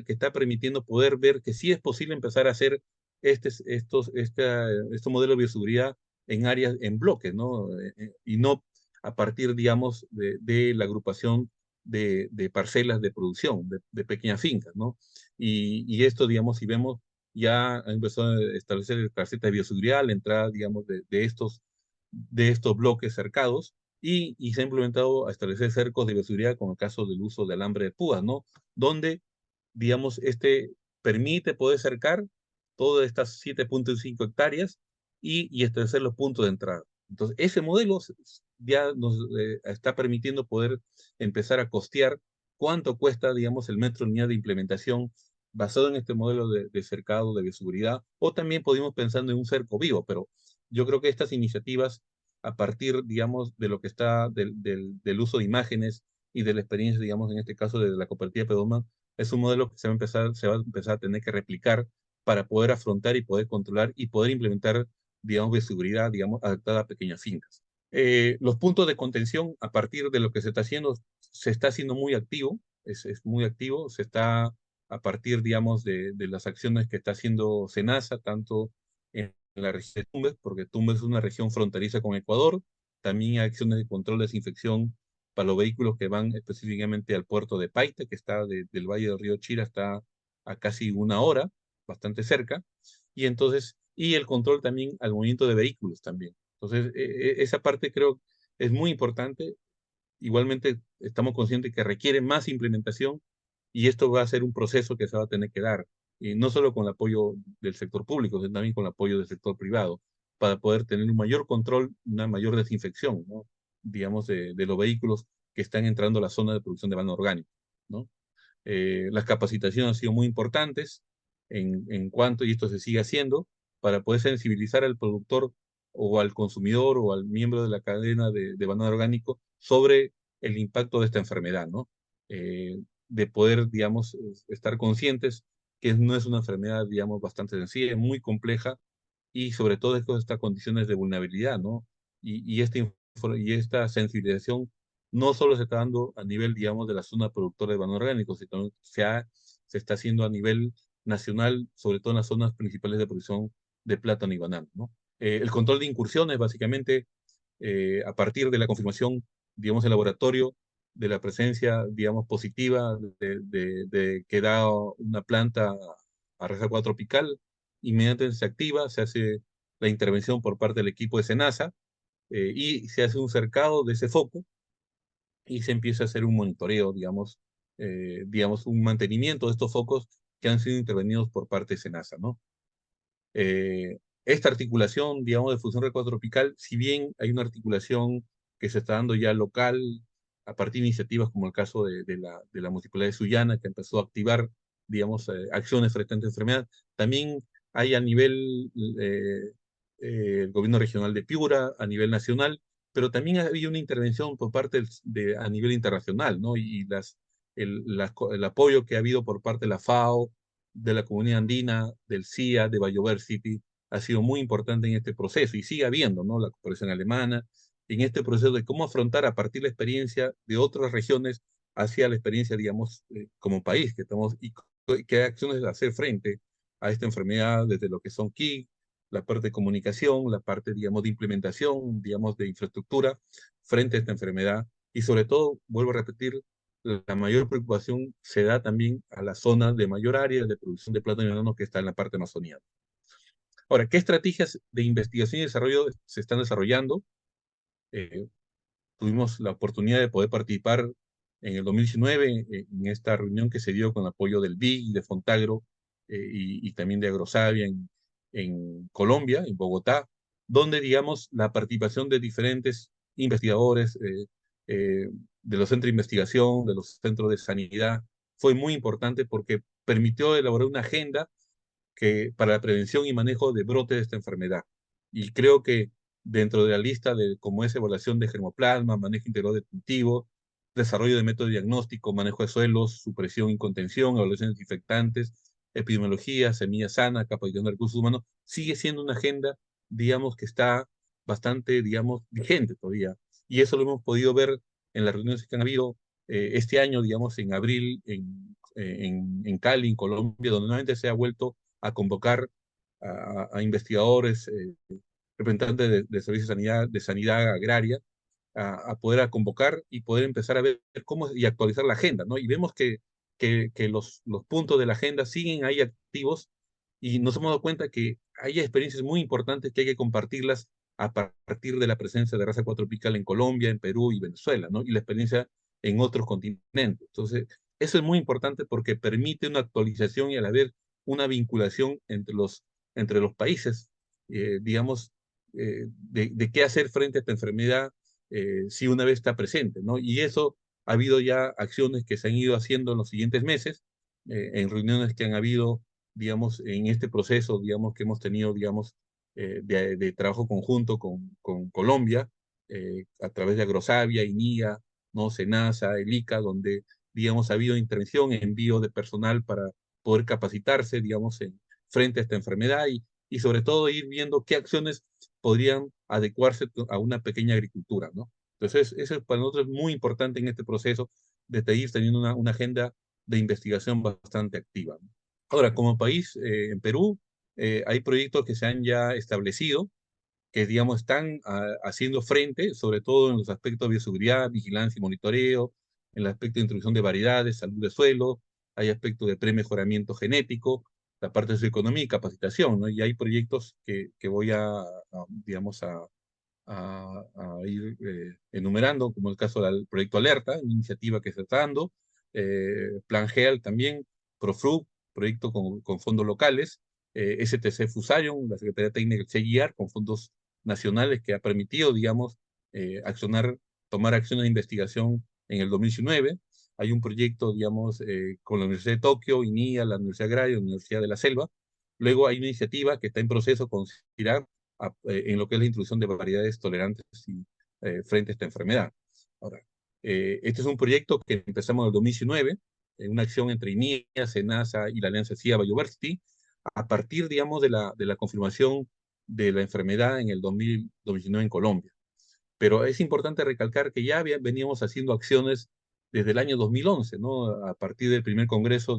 está permitiendo poder ver que sí es posible empezar a hacer estos modelos de bioseguridad en áreas, en bloques, ¿no? Y no a partir, digamos, de la agrupación de parcelas de producción, de pequeñas fincas, ¿no? Y esto, digamos, si vemos ya empezó a establecer tarjeta de bioseguridad, la entrada, digamos, de estos bloques cercados, y se ha implementado a establecer cercos de bioseguridad con el caso del uso de alambre de púas, ¿no? Donde, digamos, permite poder cercar todas estas 7.5 hectáreas y establecer los puntos de entrada. Entonces, ese modelo ya nos está permitiendo poder empezar a costear cuánto cuesta, digamos, el metro lineal de implementación basado en este modelo de cercado de bioseguridad, o también podemos pensando en un cerco vivo, pero yo creo que estas iniciativas, a partir, digamos, de lo que está del uso de imágenes y de la experiencia, digamos, en este caso de la cooperativa Pedoma, es un modelo que se va a empezar a tener que replicar para poder afrontar y poder controlar y poder implementar, digamos, bioseguridad, digamos, adaptada a pequeñas fincas. Los puntos de contención, a partir de lo que se está haciendo muy activo, es muy activo, se está a partir, digamos, de las acciones que está haciendo SENASA, tanto en la región de Tumbes, porque Tumbes es una región fronteriza con Ecuador, también hay acciones de control de desinfección para los vehículos que van específicamente al puerto de Paita, que está del Valle del Río Chira, está a casi una hora, bastante cerca, y entonces, y el control también al movimiento de vehículos también. Entonces, esa parte creo es muy importante. Igualmente, estamos conscientes que requiere más implementación y esto va a ser un proceso que se va a tener que dar, y no solo con el apoyo del sector público, sino también con el apoyo del sector privado, para poder tener un mayor control, una mayor desinfección, ¿no? Digamos, de los vehículos que están entrando a la zona de producción de banano orgánico, ¿no? Las capacitaciones han sido muy importantes. en cuanto, y esto se sigue haciendo, para poder sensibilizar al productor o al consumidor o al miembro de la cadena de banano orgánico sobre el impacto de esta enfermedad, ¿no? De poder, digamos, estar conscientes que no es una enfermedad, digamos, bastante sencilla, es muy compleja y sobre todo estas condiciones de vulnerabilidad, ¿no? Y esta sensibilización no solo se está dando a nivel, digamos, de la zona productora de banano orgánico, sino se está haciendo a nivel nacional, sobre todo en las zonas principales de producción de plátano y banano, ¿no? El control de incursiones, básicamente, a partir de la confirmación, digamos, en laboratorio, de la presencia, digamos, positiva de que da una planta a reserva tropical, inmediatamente se activa, se hace la intervención por parte del equipo de SENASA y se hace un cercado de ese foco y se empieza a hacer un monitoreo, digamos, un mantenimiento de estos focos que han sido intervenidos por parte de SENASA, ¿no? Esta articulación, digamos, de fusión tropical, si bien hay una articulación que se está dando ya local, a partir de iniciativas como el caso de la Municipalidad de Sullana, que empezó a activar, digamos, acciones frente a esta enfermedad, también hay a nivel el gobierno regional de Piura, a nivel nacional, pero también ha habido una intervención por parte a nivel internacional, ¿no? Y el apoyo que ha habido por parte de la FAO, de la comunidad andina, del CIA, de Biodiversity, ha sido muy importante en este proceso y sigue habiendo, ¿no? La cooperación alemana, en este proceso de cómo afrontar a partir de la experiencia de otras regiones hacia la experiencia, digamos, como país que estamos y qué acciones hacer frente a esta enfermedad desde lo que son KIC, la parte de comunicación, la parte, digamos, de implementación, digamos, de infraestructura frente a esta enfermedad y sobre todo, vuelvo a repetir, la mayor preocupación se da también a la zona de mayor área de producción de plátano y banano que está en la parte amazoniana. Ahora, ¿qué estrategias de investigación y desarrollo se están desarrollando? Eh, Tuvimos la oportunidad de poder participar en el 2019 en esta reunión que se dio con apoyo del BIG, de Fontagro y también de Agrosavia en Colombia, en Bogotá, donde, digamos, la participación de diferentes investigadores eh, de los centros de investigación, de los centros de sanidad, fue muy importante porque permitió elaborar una agenda para la prevención y manejo de brotes de esta enfermedad. Y creo que dentro de la lista de como es evaluación de germoplasma, manejo integral de cultivo, desarrollo de método de diagnóstico, manejo de suelos, supresión y contención, evaluación de desinfectantes, epidemiología, semilla sana, capacitación de recursos humanos, sigue siendo una agenda, digamos, que está bastante, digamos, vigente todavía. Y eso lo hemos podido ver en las reuniones que han habido este año, digamos, en abril, en Cali, en Colombia, donde nuevamente se ha vuelto a convocar a investigadores, representantes de servicios de sanidad agraria, a poder a convocar y poder empezar a ver cómo y actualizar la agenda, ¿no? Y vemos que los puntos de la agenda siguen ahí activos y nos hemos dado cuenta que hay experiencias muy importantes que hay que compartirlas a partir de la presencia de raza cuatropical en Colombia, en Perú y Venezuela, ¿no? Y la experiencia en otros continentes. Entonces, eso es muy importante porque permite una actualización y a la vez una vinculación entre los países, digamos, de qué hacer frente a esta enfermedad si una vez está presente, ¿no? Y eso ha habido ya acciones que se han ido haciendo en los siguientes meses, en reuniones que han habido, digamos, en este proceso, digamos, que hemos tenido, digamos, de trabajo conjunto con Colombia, a través de Agrosavia, INIA, ¿no? SENASA, el ICA, donde, digamos, ha habido intervención, envío de personal para poder capacitarse, digamos, frente a esta enfermedad y sobre todo ir viendo qué acciones podrían adecuarse a una pequeña agricultura, ¿no? Entonces, eso es para nosotros muy importante en este proceso de seguir teniendo una agenda de investigación bastante activa, ¿no? Ahora, como país, en Perú, hay proyectos que se han ya establecido, que, digamos, están haciendo frente, sobre todo en los aspectos de bioseguridad, vigilancia y monitoreo, en el aspecto de introducción de variedades, salud de suelo, hay aspectos de premejoramiento genético, la parte de su economía y capacitación, ¿no? Y hay proyectos que voy digamos, a ir enumerando, como el caso del proyecto Alerta, una iniciativa que se está dando, Plan GEAL también, ProFruit, proyecto con fondos locales, STC Fusarium, la Secretaría Técnica del CGIAR, con fondos nacionales que ha permitido, digamos, tomar acciones de investigación en el 2019. hay un proyecto, digamos, con la Universidad de Tokio, INIA, la Universidad Agraria, la Universidad de la Selva. Luego hay una iniciativa que está en proceso con CIRAC en lo que es la introducción de variedades tolerantes frente a esta enfermedad. Ahora, este es un proyecto que empezamos en el 2019, en una acción entre INIA, SENASA y la Alianza CIA Bioversity, a partir, digamos, de la confirmación de la enfermedad en el 2019 en Colombia. Pero es importante recalcar que ya veníamos haciendo acciones desde el año 2011, ¿no? A partir del primer congreso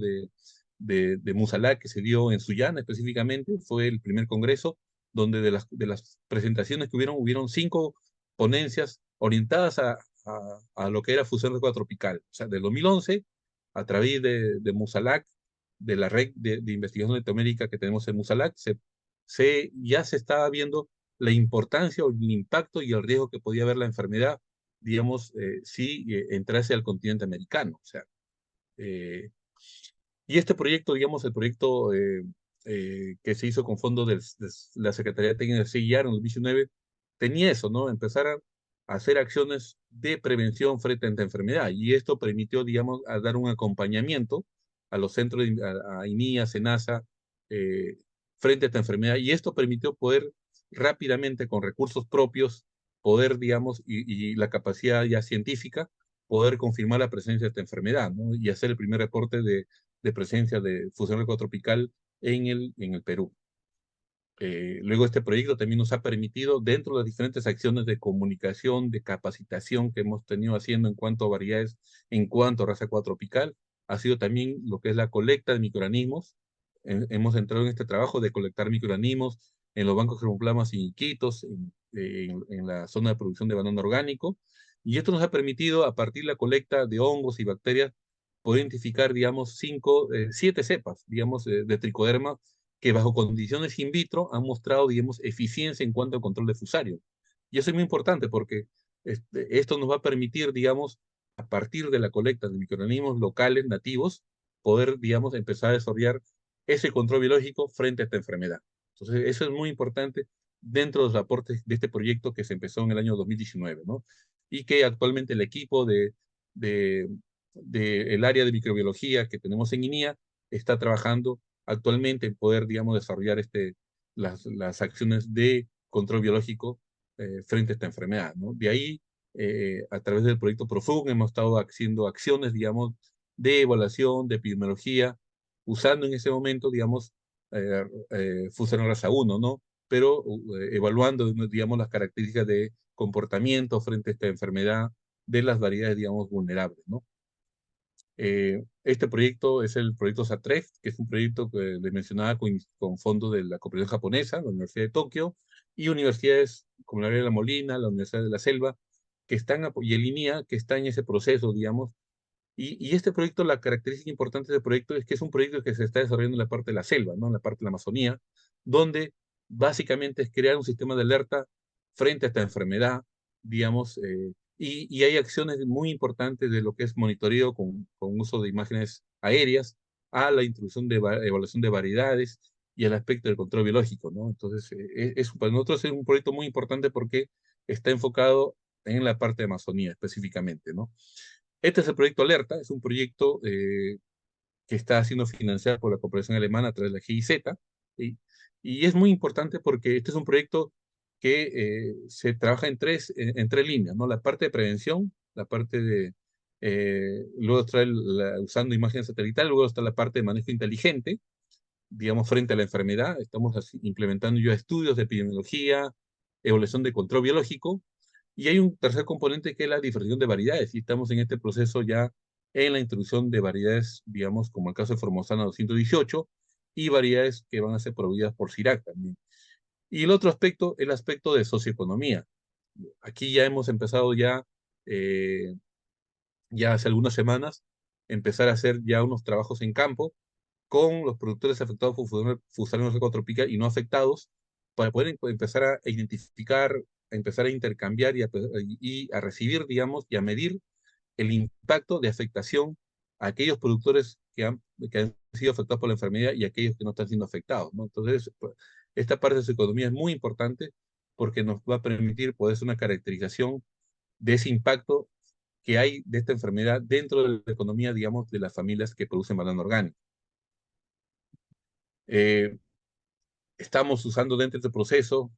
de Musalá que se dio en Sullana específicamente, fue el primer congreso donde de las presentaciones que hubieron 5 ponencias orientadas a lo que era fusión de tropical. O sea, del 2011, a través de Musalac, de la red de investigación de Latinoamérica que tenemos en Musalac, ya se estaba viendo la importancia o el impacto y el riesgo que podía haber la enfermedad, digamos, si entrase al continente americano. O sea, eh, y este proyecto, digamos, el proyecto que se hizo con fondos de la Secretaría Técnica de CIAR en el 2019, tenía eso, ¿no? Empezar a hacer acciones de prevención frente a esta enfermedad. Y esto permitió, digamos, a dar un acompañamiento a los centros, a INIA, SENASA, frente a esta enfermedad. Y esto permitió poder rápidamente, con recursos propios, poder, digamos, y la capacidad ya científica, poder confirmar la presencia de esta enfermedad, ¿no? Y hacer el primer reporte de presencia de fusión ecotropical en el Perú. Luego este proyecto también nos ha permitido, dentro de las diferentes acciones de comunicación, de capacitación que hemos tenido haciendo en cuanto a variedades, en cuanto a raza ecotropical, ha sido también lo que es la colecta de microorganismos. Hemos entrado en este trabajo de colectar microorganismos en los bancos germoplasmas y Iquitos, en la zona de producción de banano orgánico, y esto nos ha permitido, a partir de la colecta de hongos y bacterias, poder identificar, digamos, 7 cepas, digamos, de tricoderma que bajo condiciones in vitro han mostrado, digamos, eficiencia en cuanto al control de fusario. Y eso es muy importante porque esto nos va a permitir, digamos, a partir de la colecta de microorganismos locales, nativos, poder, digamos, empezar a desarrollar ese control biológico frente a esta enfermedad. Entonces, eso es muy importante dentro de los aportes de este proyecto que se empezó en el año 2019, ¿no? Y que actualmente el equipo de, el área de microbiología que tenemos en INIA está trabajando actualmente en poder, digamos, desarrollar las acciones de control biológico frente a esta enfermedad, ¿no? De ahí, a través del proyecto Profug, hemos estado haciendo acciones, digamos, de evaluación, de epidemiología, usando en ese momento, digamos, Fusaron raza 1, ¿no? Pero evaluando, digamos, las características de comportamiento frente a esta enfermedad de las variedades, digamos, vulnerables, ¿no? Este proyecto es el proyecto SATREF, que es un proyecto que les mencionaba con fondos de la cooperación japonesa, la Universidad de Tokio, y universidades como la de La Molina, la Universidad de la Selva, y el INIA, que está en ese proceso, digamos. Y este proyecto, la característica importante del proyecto es que es un proyecto que se está desarrollando en la parte de la selva, ¿no? En la parte de la Amazonía, donde básicamente es crear un sistema de alerta frente a esta enfermedad, digamos, y hay acciones muy importantes de lo que es monitoreo con uso de imágenes aéreas a la introducción de evaluación de variedades y al aspecto del control biológico, ¿no? Entonces, para nosotros es un proyecto muy importante porque está enfocado en la parte de Amazonía específicamente, ¿no? Este es el proyecto Alerta, es un proyecto que está siendo financiado por la cooperación alemana a través de la GIZ, ¿sí? Y es muy importante porque este es un proyecto que se trabaja en tres líneas, ¿no? La parte de prevención, la parte luego está usando imagen satelital, luego está la parte de manejo inteligente, digamos, frente a la enfermedad. Estamos implementando ya estudios de epidemiología, evaluación de control biológico, y hay un tercer componente que es la diferenciación de variedades, y estamos en este proceso ya en la introducción de variedades, digamos, como el caso de Formosana 218, y variedades que van a ser prohibidas por CIRAC también. Y el otro aspecto, el aspecto de socioeconomía. Aquí ya hemos empezado eh, ya hace algunas semanas, empezar a hacer ya unos trabajos en campo con los productores afectados por fusario ecotropical y no afectados, para poder empezar a identificar, a empezar a intercambiar y a recibir, digamos, y a medir el impacto de afectación a aquellos productores que han sido afectados por la enfermedad y aquellos que no están siendo afectados, ¿no? Entonces, pues, esta parte de su economía es muy importante porque nos va a permitir poder hacer una caracterización de ese impacto que hay de esta enfermedad dentro de la economía, digamos, de las familias que producen banano orgánico. Eh, Estamos usando dentro de este proceso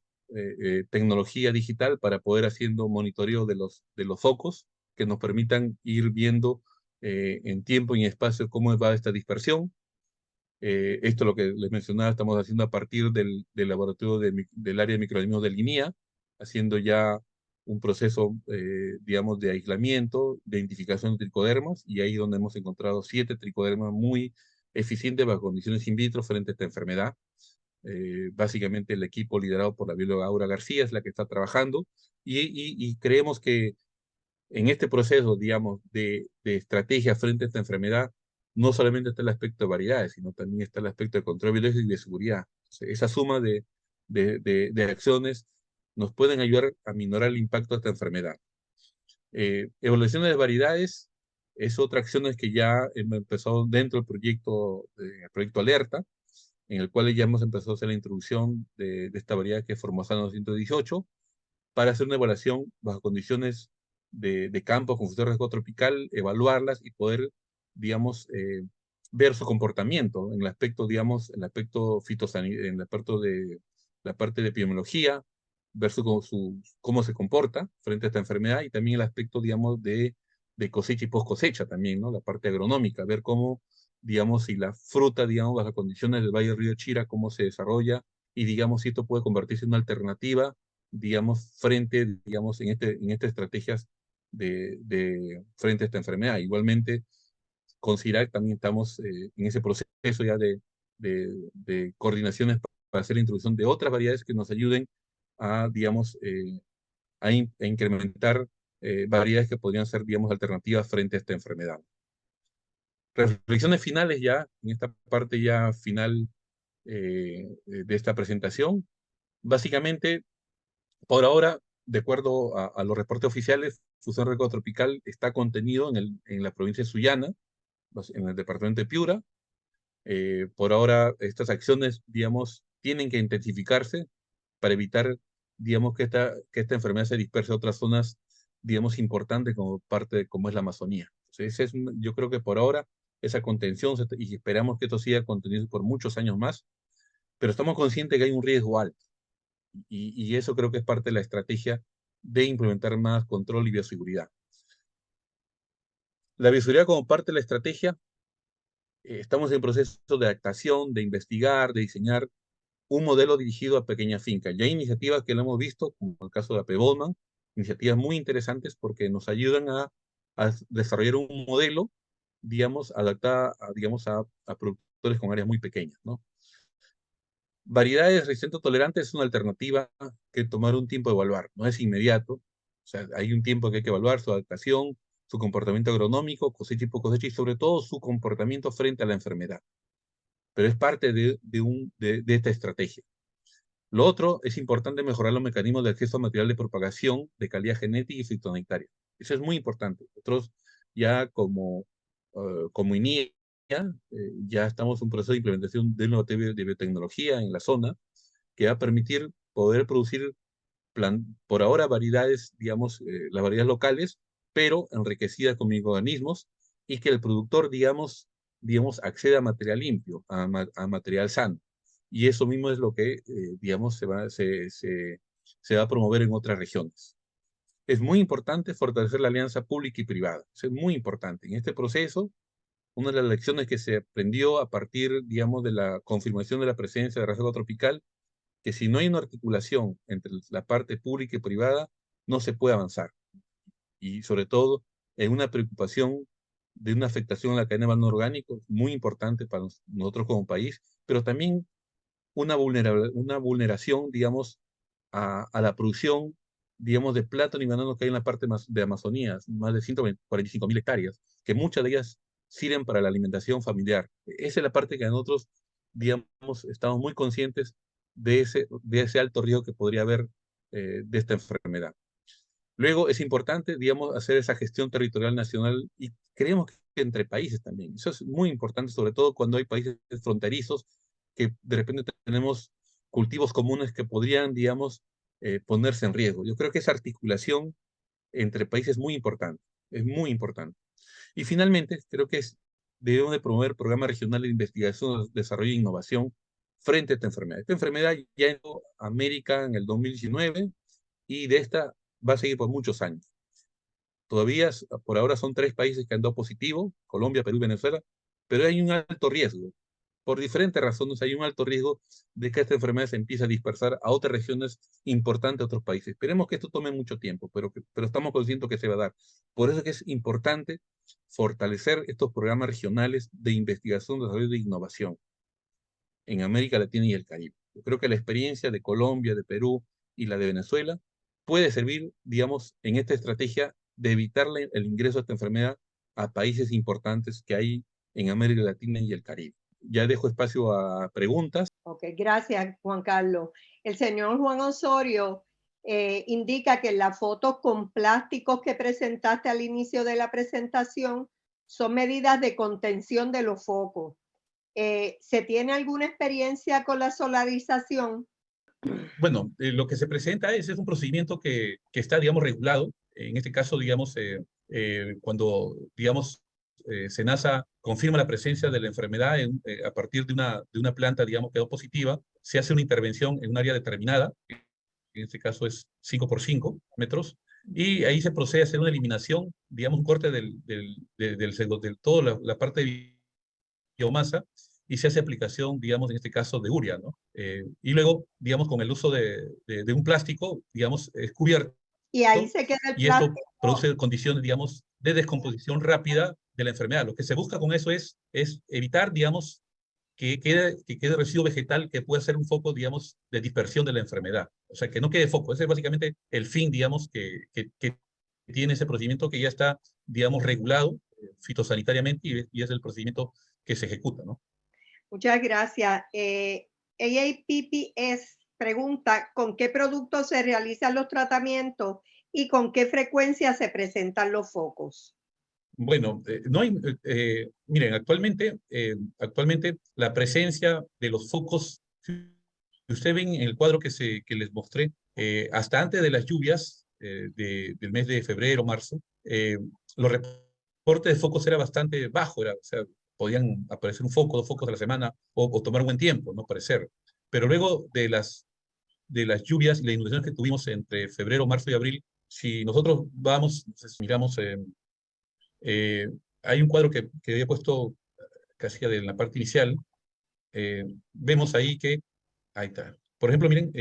tecnología digital para poder haciendo monitoreo de los focos que nos permitan ir viendo en tiempo y en espacio cómo va esta dispersión. Esto es lo que les mencionaba, estamos haciendo a partir del laboratorio del área de microorganismos del INIA, haciendo ya un proceso, digamos, de aislamiento, de identificación de tricodermas, y ahí donde hemos encontrado 7 tricodermas muy eficientes bajo condiciones in vitro frente a esta enfermedad. Básicamente el equipo liderado por la bióloga Aura García es la que está trabajando, y creemos que en este proceso, digamos, de estrategia frente a esta enfermedad, no solamente está el aspecto de variedades, sino también está el aspecto de control biológico y de seguridad. O sea, esa suma de acciones nos pueden ayudar a minorar el impacto de esta enfermedad. Evaluaciones de variedades es otra acción que ya hemos empezado dentro del el proyecto Alerta, en el cual ya hemos empezado a hacer la introducción de esta variedad que es Formosano 118, para hacer una evaluación bajo condiciones de campo con función riesgo tropical, evaluarlas y poder, digamos, ver su comportamiento en el aspecto, digamos, en el aspecto fitosanitario, en el aspecto de la parte de epidemiología, ver cómo se comporta frente a esta enfermedad, y también el aspecto, digamos, de cosecha y post cosecha también, ¿no? La parte agronómica, ver cómo, digamos, si la fruta, digamos, bajo condiciones del Valle del Río Chira, cómo se desarrolla, y digamos, si esto puede convertirse en una alternativa, digamos, digamos, en estas estrategias frente a esta enfermedad. Igualmente, considerar que también estamos en ese proceso ya de coordinaciones para hacer la introducción de otras variedades que nos ayuden a, digamos, a incrementar variedades que podrían ser, digamos, alternativas frente a esta enfermedad. Reflexiones finales ya, en esta parte ya final de esta presentación. Básicamente, por ahora, de acuerdo a los reportes oficiales, Fusión Riesgo Tropical está contenido en la provincia de Sullana, en el departamento de Piura. Por ahora, estas acciones, digamos, tienen que intensificarse para evitar, digamos, que esta enfermedad se disperse a otras zonas, digamos, importantes como es la Amazonía. Entonces, yo creo que por ahora esa contención, y esperamos que esto siga contenido por muchos años más, pero estamos conscientes que hay un riesgo alto, y eso creo que es parte de la estrategia de implementar más control y bioseguridad. La bioseguridad como parte de la estrategia, estamos en proceso de adaptación, de investigar, de diseñar un modelo dirigido a pequeñas fincas. Ya hay iniciativas que lo hemos visto, como el caso de AP Bowman, iniciativas muy interesantes porque nos ayudan a desarrollar un modelo, digamos, adaptado digamos, a productores con áreas muy pequeñas, ¿no? Variedades resistentes tolerantes es una alternativa que tomar un tiempo de evaluar, no es inmediato. O sea, hay un tiempo que hay que evaluar su adaptación, su comportamiento agronómico, cosecha y post cosecha, y sobre todo su comportamiento frente a la enfermedad. Pero es parte de esta estrategia. Lo otro, es importante mejorar los mecanismos de acceso a material de propagación de calidad genética y fitosanitaria. Eso es muy importante. Nosotros ya como INIA, ya estamos en un proceso de implementación de un laboratorio de biotecnología en la zona que va a permitir poder producir por ahora variedades, digamos, las variedades locales, pero enriquecidas con microorganismos, y que el productor, digamos, acceda a material limpio, a material sano. Y eso mismo es lo que, digamos, se va a promover en otras regiones. Es muy importante fortalecer la alianza pública y privada. Eso es muy importante. En este proceso, una de las lecciones que se aprendió a partir, digamos, de la confirmación de la presencia de riesgo tropical, que si no hay una articulación entre la parte pública y privada, no se puede avanzar. Y sobre todo, en una preocupación de una afectación a la cadena de valor orgánico muy importante para nosotros como país, pero también una vulneración, digamos, a la producción, digamos, de plátano y banano que hay en la parte de Amazonía, más de 145.000 hectáreas, que muchas de ellas sirven para la alimentación familiar. Esa es la parte que nosotros, digamos, estamos muy conscientes de ese alto riesgo que podría haber de esta enfermedad. Luego es importante, digamos, hacer esa gestión territorial nacional, y creemos que entre países también. Eso es muy importante, sobre todo cuando hay países fronterizos que de repente tenemos cultivos comunes que podrían, digamos, ponerse en riesgo. Yo creo que esa articulación entre países es muy importante. Es muy importante. Y finalmente, creo que debemos de promover programas regionales de investigación, desarrollo e innovación frente a esta enfermedad. Esta enfermedad ya entró a América en el 2019 y de esta va a seguir por muchos años. Todavía, por ahora, son 3 países que han dado positivo, Colombia, Perú y Venezuela, pero hay un alto riesgo. Por diferentes razones hay un alto riesgo de que esta enfermedad se empiece a dispersar a otras regiones importantes de otros países. Esperemos que esto tome mucho tiempo, pero estamos conscientes que se va a dar. Por eso es que es importante fortalecer estos programas regionales de investigación, desarrollo e innovación en América Latina y el Caribe. Yo creo que la experiencia de Colombia, de Perú y la de Venezuela puede servir, digamos, en esta estrategia de evitar el ingreso de esta enfermedad a países importantes que hay en América Latina y el Caribe. Ya dejo espacio a preguntas. Ok, gracias, Juan Carlos. El señor Juan Osorio indica que las fotos con plásticos que presentaste al inicio de la presentación son medidas de contención de los focos. ¿Se tiene alguna experiencia con la solarización? Bueno, lo que se presenta es un procedimiento que está, digamos, regulado. En este caso, digamos, cuando, digamos, SENASA confirma la presencia de la enfermedad a partir de una planta, digamos, que da positiva, se hace una intervención en un área determinada, en este caso es 5 por 5 metros, y ahí se procede a hacer una eliminación, digamos, un corte de toda la parte de biomasa, y se hace aplicación, digamos, en este caso de urea, ¿no? Y luego, digamos, con el uso de un plástico, digamos, es cubierto, Y ahí se queda el y esto plástico. produce condiciones, digamos, de descomposición rápida de la enfermedad. Lo que se busca con eso es evitar, digamos, que quede residuo vegetal que pueda ser un foco, digamos, de dispersión de la enfermedad. O sea, que no quede foco. Ese es básicamente el fin, digamos, que tiene ese procedimiento que ya está, digamos, regulado fitosanitariamente y es el procedimiento que se ejecuta, ¿no? Muchas gracias. AAPPS pregunta, ¿con qué productos se realizan los tratamientos y con qué frecuencia se presentan los focos? Bueno, no hay, miren, actualmente la presencia de los focos, si ustedes ven en el cuadro que les mostré, hasta antes de las lluvias del mes de febrero, marzo, los reportes de focos era bastante bajo, o sea, podían aparecer un foco, 2 focos a la semana o tomar un buen tiempo, no aparecer. Pero luego de las lluvias y las inundaciones que tuvimos entre febrero, marzo y abril, si nosotros vamos, miramos eh, hay un cuadro que había puesto casi en la parte inicial. Vemos ahí que, ahí está. Por ejemplo, miren,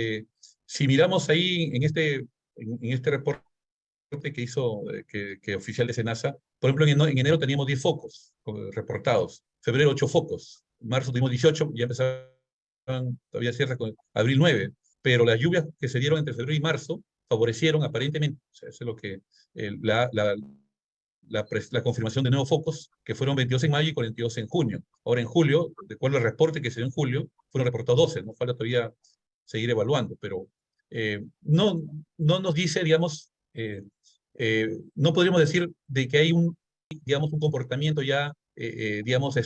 si miramos ahí en este reporte que hizo, que oficial de SENASA, por ejemplo, en enero teníamos 10 focos reportados, febrero 8 focos, marzo tuvimos 18, ya empezaban, todavía cierra con abril 9, pero las lluvias que se dieron entre febrero y marzo favorecieron aparentemente, o sea, eso es lo que la confirmación de nuevos focos, que fueron 22 en mayo y 42 en junio. Ahora en julio, de acuerdo al reporte que se dio en julio, fueron reportados 12, no falta todavía seguir evaluando, pero no nos dice, digamos, no podríamos decir de que hay digamos, un comportamiento ya, digamos,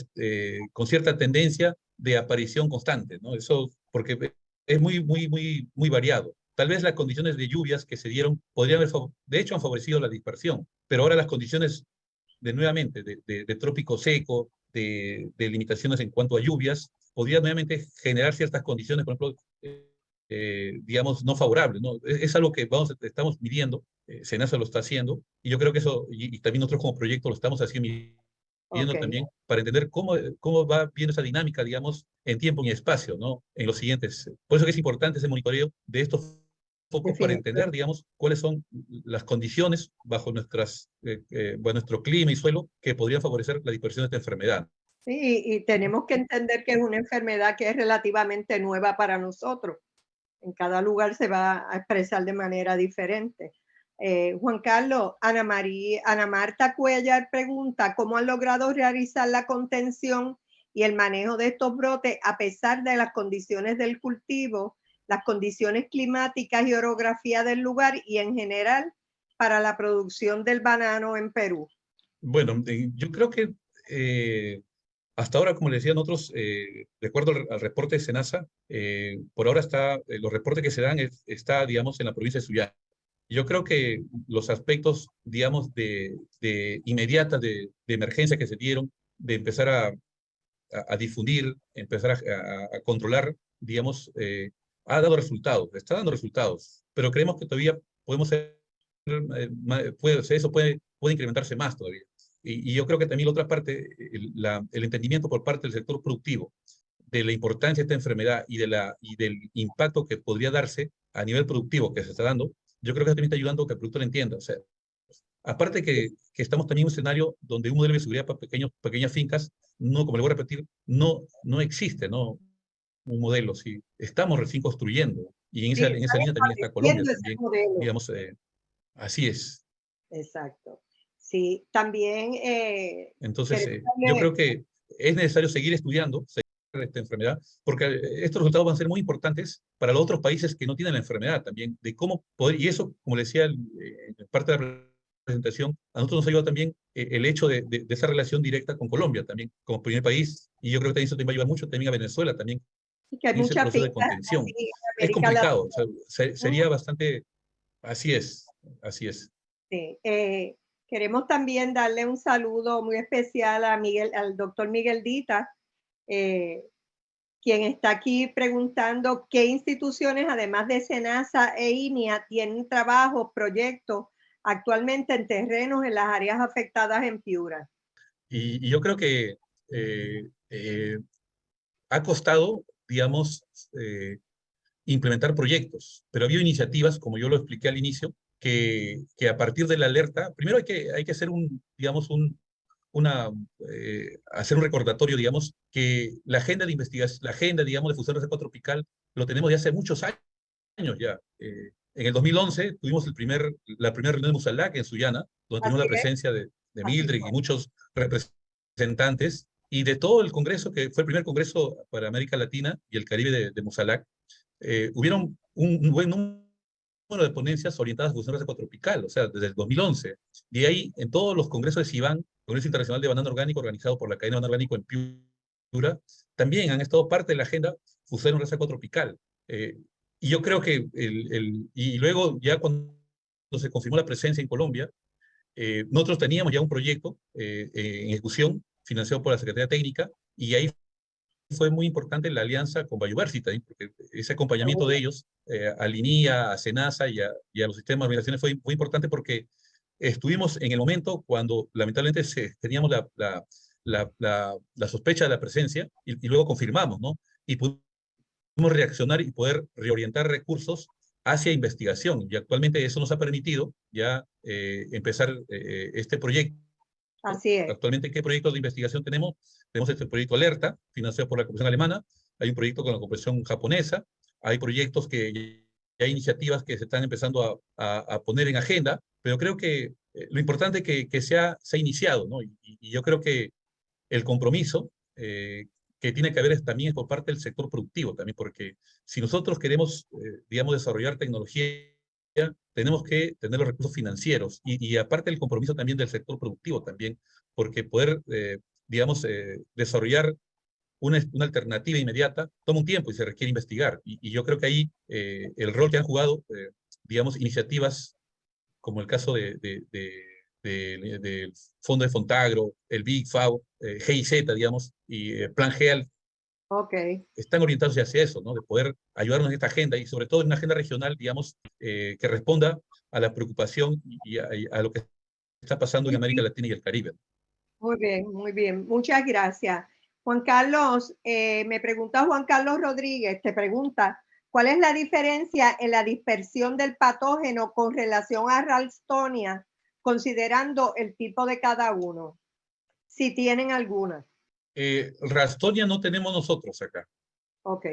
con cierta tendencia de aparición constante, ¿no? Eso, porque es muy variado. Tal vez las condiciones de lluvias que se dieron podrían haber, de hecho, han favorecido la dispersión, pero ahora las condiciones nuevamente, de trópico seco, de limitaciones en cuanto a lluvias, podrían nuevamente generar ciertas condiciones, por ejemplo, digamos, no favorables, ¿no? Es algo que estamos midiendo, SENASA lo está haciendo, y yo creo que eso, y también nosotros como proyecto lo estamos haciendo midiendo Okay. también para entender cómo va viendo esa dinámica, digamos, en tiempo y espacio, ¿no? En los siguientes. Por eso que es importante ese monitoreo de estos focos para entender, digamos, cuáles son las condiciones bajo nuestro clima y suelo que podrían favorecer la dispersión de esta enfermedad. Sí, y tenemos que entender que es una enfermedad que es relativamente nueva para nosotros. En cada lugar se va a expresar de manera diferente. Juan Carlos, Ana Marta Cuellar pregunta, ¿cómo han logrado realizar la contención y el manejo de estos brotes a pesar de las condiciones del cultivo, las condiciones climáticas y orografía del lugar y en general para la producción del banano en Perú? Bueno, yo creo que hasta ahora, como le decían otros, de acuerdo al reporte de SENASA, por ahora los reportes que se dan está, digamos, en la provincia de Sullana. Yo creo que los aspectos, digamos, inmediatas de emergencia que se dieron, de empezar a difundir, empezar a controlar, digamos, ha dado resultados, está dando resultados, pero creemos que todavía podemos ser, eso puede incrementarse más todavía. Y yo creo que también la otra parte, el entendimiento por parte del sector productivo de la importancia de esta enfermedad y del impacto que podría darse a nivel productivo que se está dando, yo creo que también está ayudando a que el productor entienda. O sea, aparte que estamos también en un escenario donde un modelo de seguridad para pequeñas fincas, no, como le voy a repetir, no existe, ¿no? Un modelo, sí. Estamos recién construyendo. Y Sí, en esa línea también está Colombia, estableciendo ese también, modelo. digamos, así es. Exacto. Sí, también Entonces, queremos yo darle creo que es necesario seguir estudiando esta enfermedad, porque estos resultados van a ser muy importantes para los otros países que no tienen la enfermedad también, de cómo poder, y eso, como le decía en parte de la presentación, a nosotros nos ayuda también el hecho de esa relación directa con Colombia también, como primer país, y yo creo que también eso también va a ayudar mucho también a Venezuela también, que hay en ese muchas proceso de fincas contención. así en Es América complicado, o Latina. sea, sería bastante, así es, así es. Sí, queremos también darle un saludo muy especial a Miguel, al doctor Miguel Dita, eh, quien está aquí preguntando qué instituciones, además de SENASA e INIA, tienen trabajos, proyectos actualmente en terrenos en las áreas afectadas en Piura. Y yo creo que eh, eh, ha costado, digamos, implementar proyectos, pero había iniciativas, como yo lo expliqué al inicio, que a partir de la alerta, primero hay que hacer digamos, hacer un recordatorio, digamos, que la agenda de investigación, la agenda, digamos, de fusión reserva tropical, lo tenemos de hace muchos años ya. En el 2011 tuvimos la primera reunión de Musalac en Sullana, donde tuvimos Así la es, presencia de así Mildred y fue. muchos representantes, y de todo el congreso, que fue el primer congreso para América Latina y el Caribe de Musalac, hubieron un buen número de ponencias orientadas a fusión tropical, o sea, desde el 2011. De ahí, en todos los congresos de CIBAN, Congreso Internacional de Banano Orgánico, organizado por la cadena de Banano Orgánico en Piura, también han estado parte de la agenda fusión tropical. Y yo creo que, y luego ya cuando se confirmó la presencia en Colombia, nosotros teníamos ya un proyecto en ejecución financiado por la Secretaría Técnica, y ahí fue muy importante la alianza con Bioversity, porque ese acompañamiento de ellos a Linia, a Senasa y a los sistemas de organizaciones fue importante porque estuvimos en el momento cuando lamentablemente teníamos la sospecha de la presencia y luego confirmamos, ¿no? Y pudimos reaccionar y poder reorientar recursos hacia investigación. Y actualmente eso nos ha permitido ya empezar este proyecto. Así es. Actualmente, ¿qué proyectos de investigación tenemos? Tenemos este proyecto Alerta, financiado por la Cooperación Alemana, hay un proyecto con la Cooperación Japonesa, hay proyectos hay iniciativas que se están empezando a poner en agenda, pero creo que lo importante es que se ha iniciado, ¿no? Y yo creo que el compromiso que tiene que haber también por parte del sector productivo, también, porque si nosotros queremos, digamos, desarrollar tecnología, tenemos que tener los recursos financieros y aparte el compromiso también del sector productivo también, porque poder, digamos, desarrollar una alternativa inmediata toma un tiempo y se requiere investigar. Y yo creo que ahí el rol que han jugado, digamos, iniciativas como el caso del Fondo de Fontagro, el Big FAO, GIZ, digamos, y Plan GEAL, Ok. están orientados hacia eso, ¿no? De poder ayudarnos en esta agenda y sobre todo en una agenda regional, digamos, que responda a la preocupación y a lo que está pasando en Sí, América sí. Latina y el Caribe. Muy bien, muy bien. Muchas gracias. Juan Carlos, me pregunta Juan Carlos Rodríguez, te pregunta, ¿cuál es la diferencia en la dispersión del patógeno con relación a Ralstonia, considerando el tipo de cada uno? Si tienen alguna. Rastonia no tenemos nosotros acá. Ok,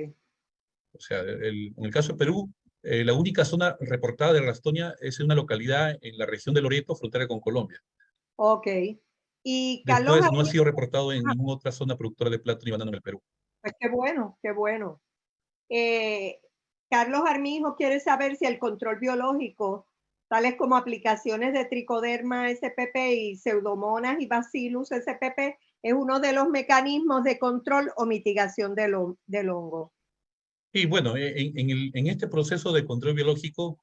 O sea, en el caso de Perú, la única zona reportada de Rastonia es en una localidad en la región de Loreto, frontera con Colombia. ok. Y Carlos, Después no ha sido reportado en ninguna otra zona productora de plátano y banano en el Perú. pues qué bueno, qué bueno. Eh, Carlos Armijo quiere saber si el control biológico, tales como aplicaciones de Trichoderma spp y Pseudomonas y Bacillus spp, es uno de los mecanismos de control o mitigación del hongo. Y bueno, en este proceso de control biológico,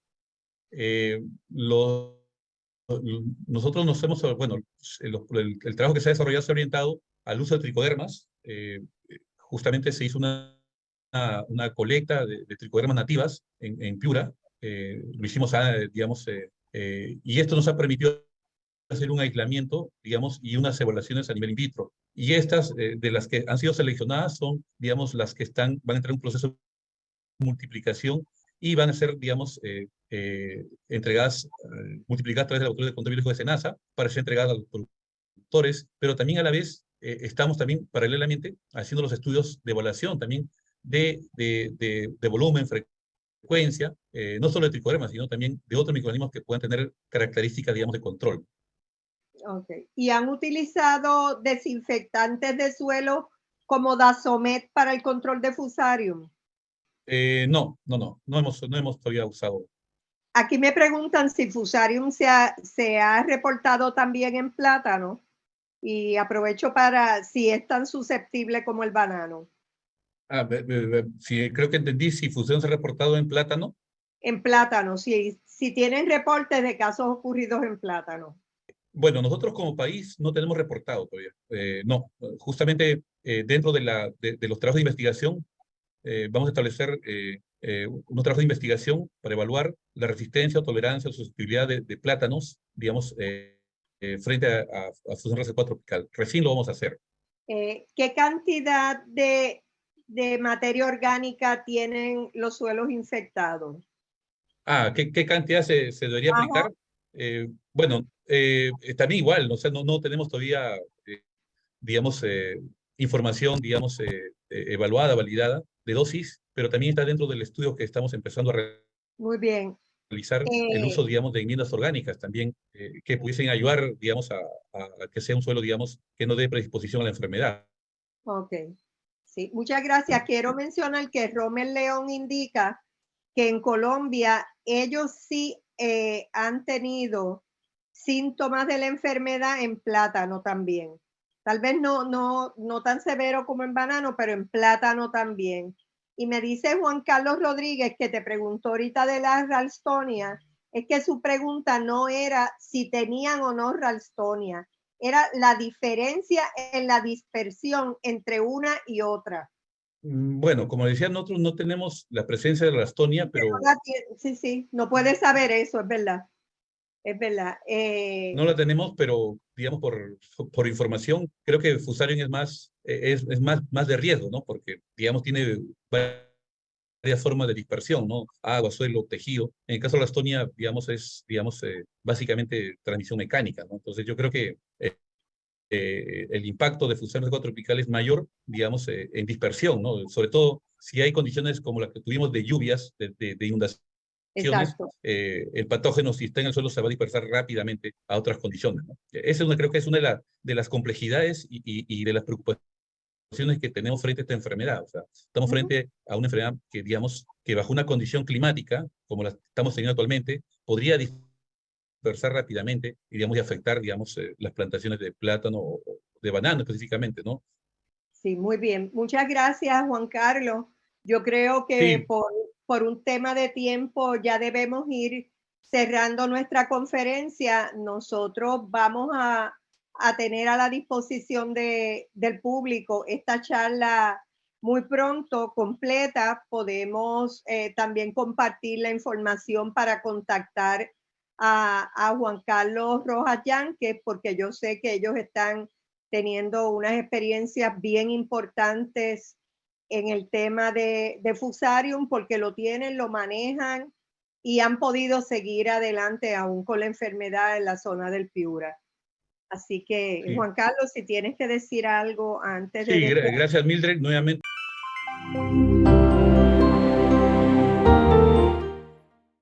nosotros nos hemos, bueno, el trabajo que se ha desarrollado se ha orientado al uso de tricodermas. Justamente se hizo una colecta de tricodermas nativas en Piura. Lo hicimos, digamos, y esto nos ha permitido hacer un aislamiento, digamos, y unas evaluaciones a nivel in vitro. Y estas, de las que han sido seleccionadas, son, digamos, las que van a entrar en un proceso de multiplicación y van a ser, digamos, entregadas, multiplicadas a través del laboratorio de control biológico de SENASA para ser entregadas a los productores, pero también a la vez estamos también paralelamente haciendo los estudios de evaluación también de volumen, frecuencia, no solo de tricodermas, sino también de otros microorganismos que puedan tener características, digamos, de control. Okay. ¿Y han utilizado desinfectantes de suelo como Dasomet para el control de Fusarium? No hemos todavía usado. Aquí me preguntan si Fusarium se ha reportado también en plátano, y aprovecho para si es tan susceptible como el banano. Sí, creo que entendí, si fusión se ha reportado en plátano. En plátano, si tienen reportes de casos ocurridos en plátano. Bueno, nosotros como país no tenemos reportado todavía. No, justamente dentro de los trabajos de investigación vamos a establecer unos trabajos de investigación para evaluar la resistencia o tolerancia o susceptibilidad de plátanos, digamos, frente a fusión RC4 tropical. Recién lo vamos a hacer. ¿Qué cantidad de materia orgánica tienen los suelos infectados? ¿Qué cantidad se debería aplicar? Bueno, también igual, o sea, no tenemos todavía, digamos, información, digamos, evaluada, validada de dosis, pero también está dentro del estudio que estamos empezando a Muy bien. realizar el uso, digamos, de enmiendas orgánicas también, que pudiesen ayudar, digamos, a que sea un suelo, digamos, que no dé predisposición a la enfermedad. Ok. Sí, muchas gracias. Quiero mencionar que Rommel León indica que en Colombia ellos sí han tenido síntomas de la enfermedad en plátano también. Tal vez no tan severo como en banano, pero en plátano también. Y me dice Juan Carlos Rodríguez, que te preguntó ahorita de la Ralstonia, es que su pregunta no era si tenían o no Ralstonia, era la diferencia en la dispersión entre una y otra. Bueno, como decía, nosotros no tenemos la presencia de la Ralstonia, pero Sí, no puedes saber eso, es verdad. Es verdad. no la tenemos, pero digamos por información, creo que Fusarium es más de riesgo, ¿no? Porque, digamos, tiene varias formas de dispersión, ¿no? Agua, suelo, tejido. En el caso de la Estonia, digamos, es, digamos, básicamente transmisión mecánica, ¿no? Entonces yo creo que el impacto de fusiones tropicales es mayor, digamos, en dispersión, ¿no? Sobre todo si hay condiciones como las que tuvimos de lluvias, de inundaciones. Exacto. El patógeno, si está en el suelo, se va a dispersar rápidamente a otras condiciones, ¿no? Creo que es una de las complejidades y de las preocupaciones que tenemos frente a esta enfermedad. O sea, estamos frente a una enfermedad que, digamos, que bajo una condición climática, como la estamos teniendo actualmente, podría dispersar rápidamente y, digamos, y afectar, digamos, las plantaciones de plátano o de banano específicamente, ¿no? Sí, muy bien. Muchas gracias, Juan Carlos. Yo creo que Sí, por un tema de tiempo ya debemos ir cerrando nuestra conferencia. Nosotros vamos a tener a la disposición del público esta charla muy pronto, completa. Podemos también compartir la información para contactar a Juan Carlos Rojas Yánquez, porque yo sé que ellos están teniendo unas experiencias bien importantes en el tema de Fusarium, porque lo tienen, lo manejan y han podido seguir adelante aún con la enfermedad en la zona del Piura. Así que, sí. Juan Carlos, si tienes que decir algo antes de Sí, despedir. gracias, Mildred, nuevamente.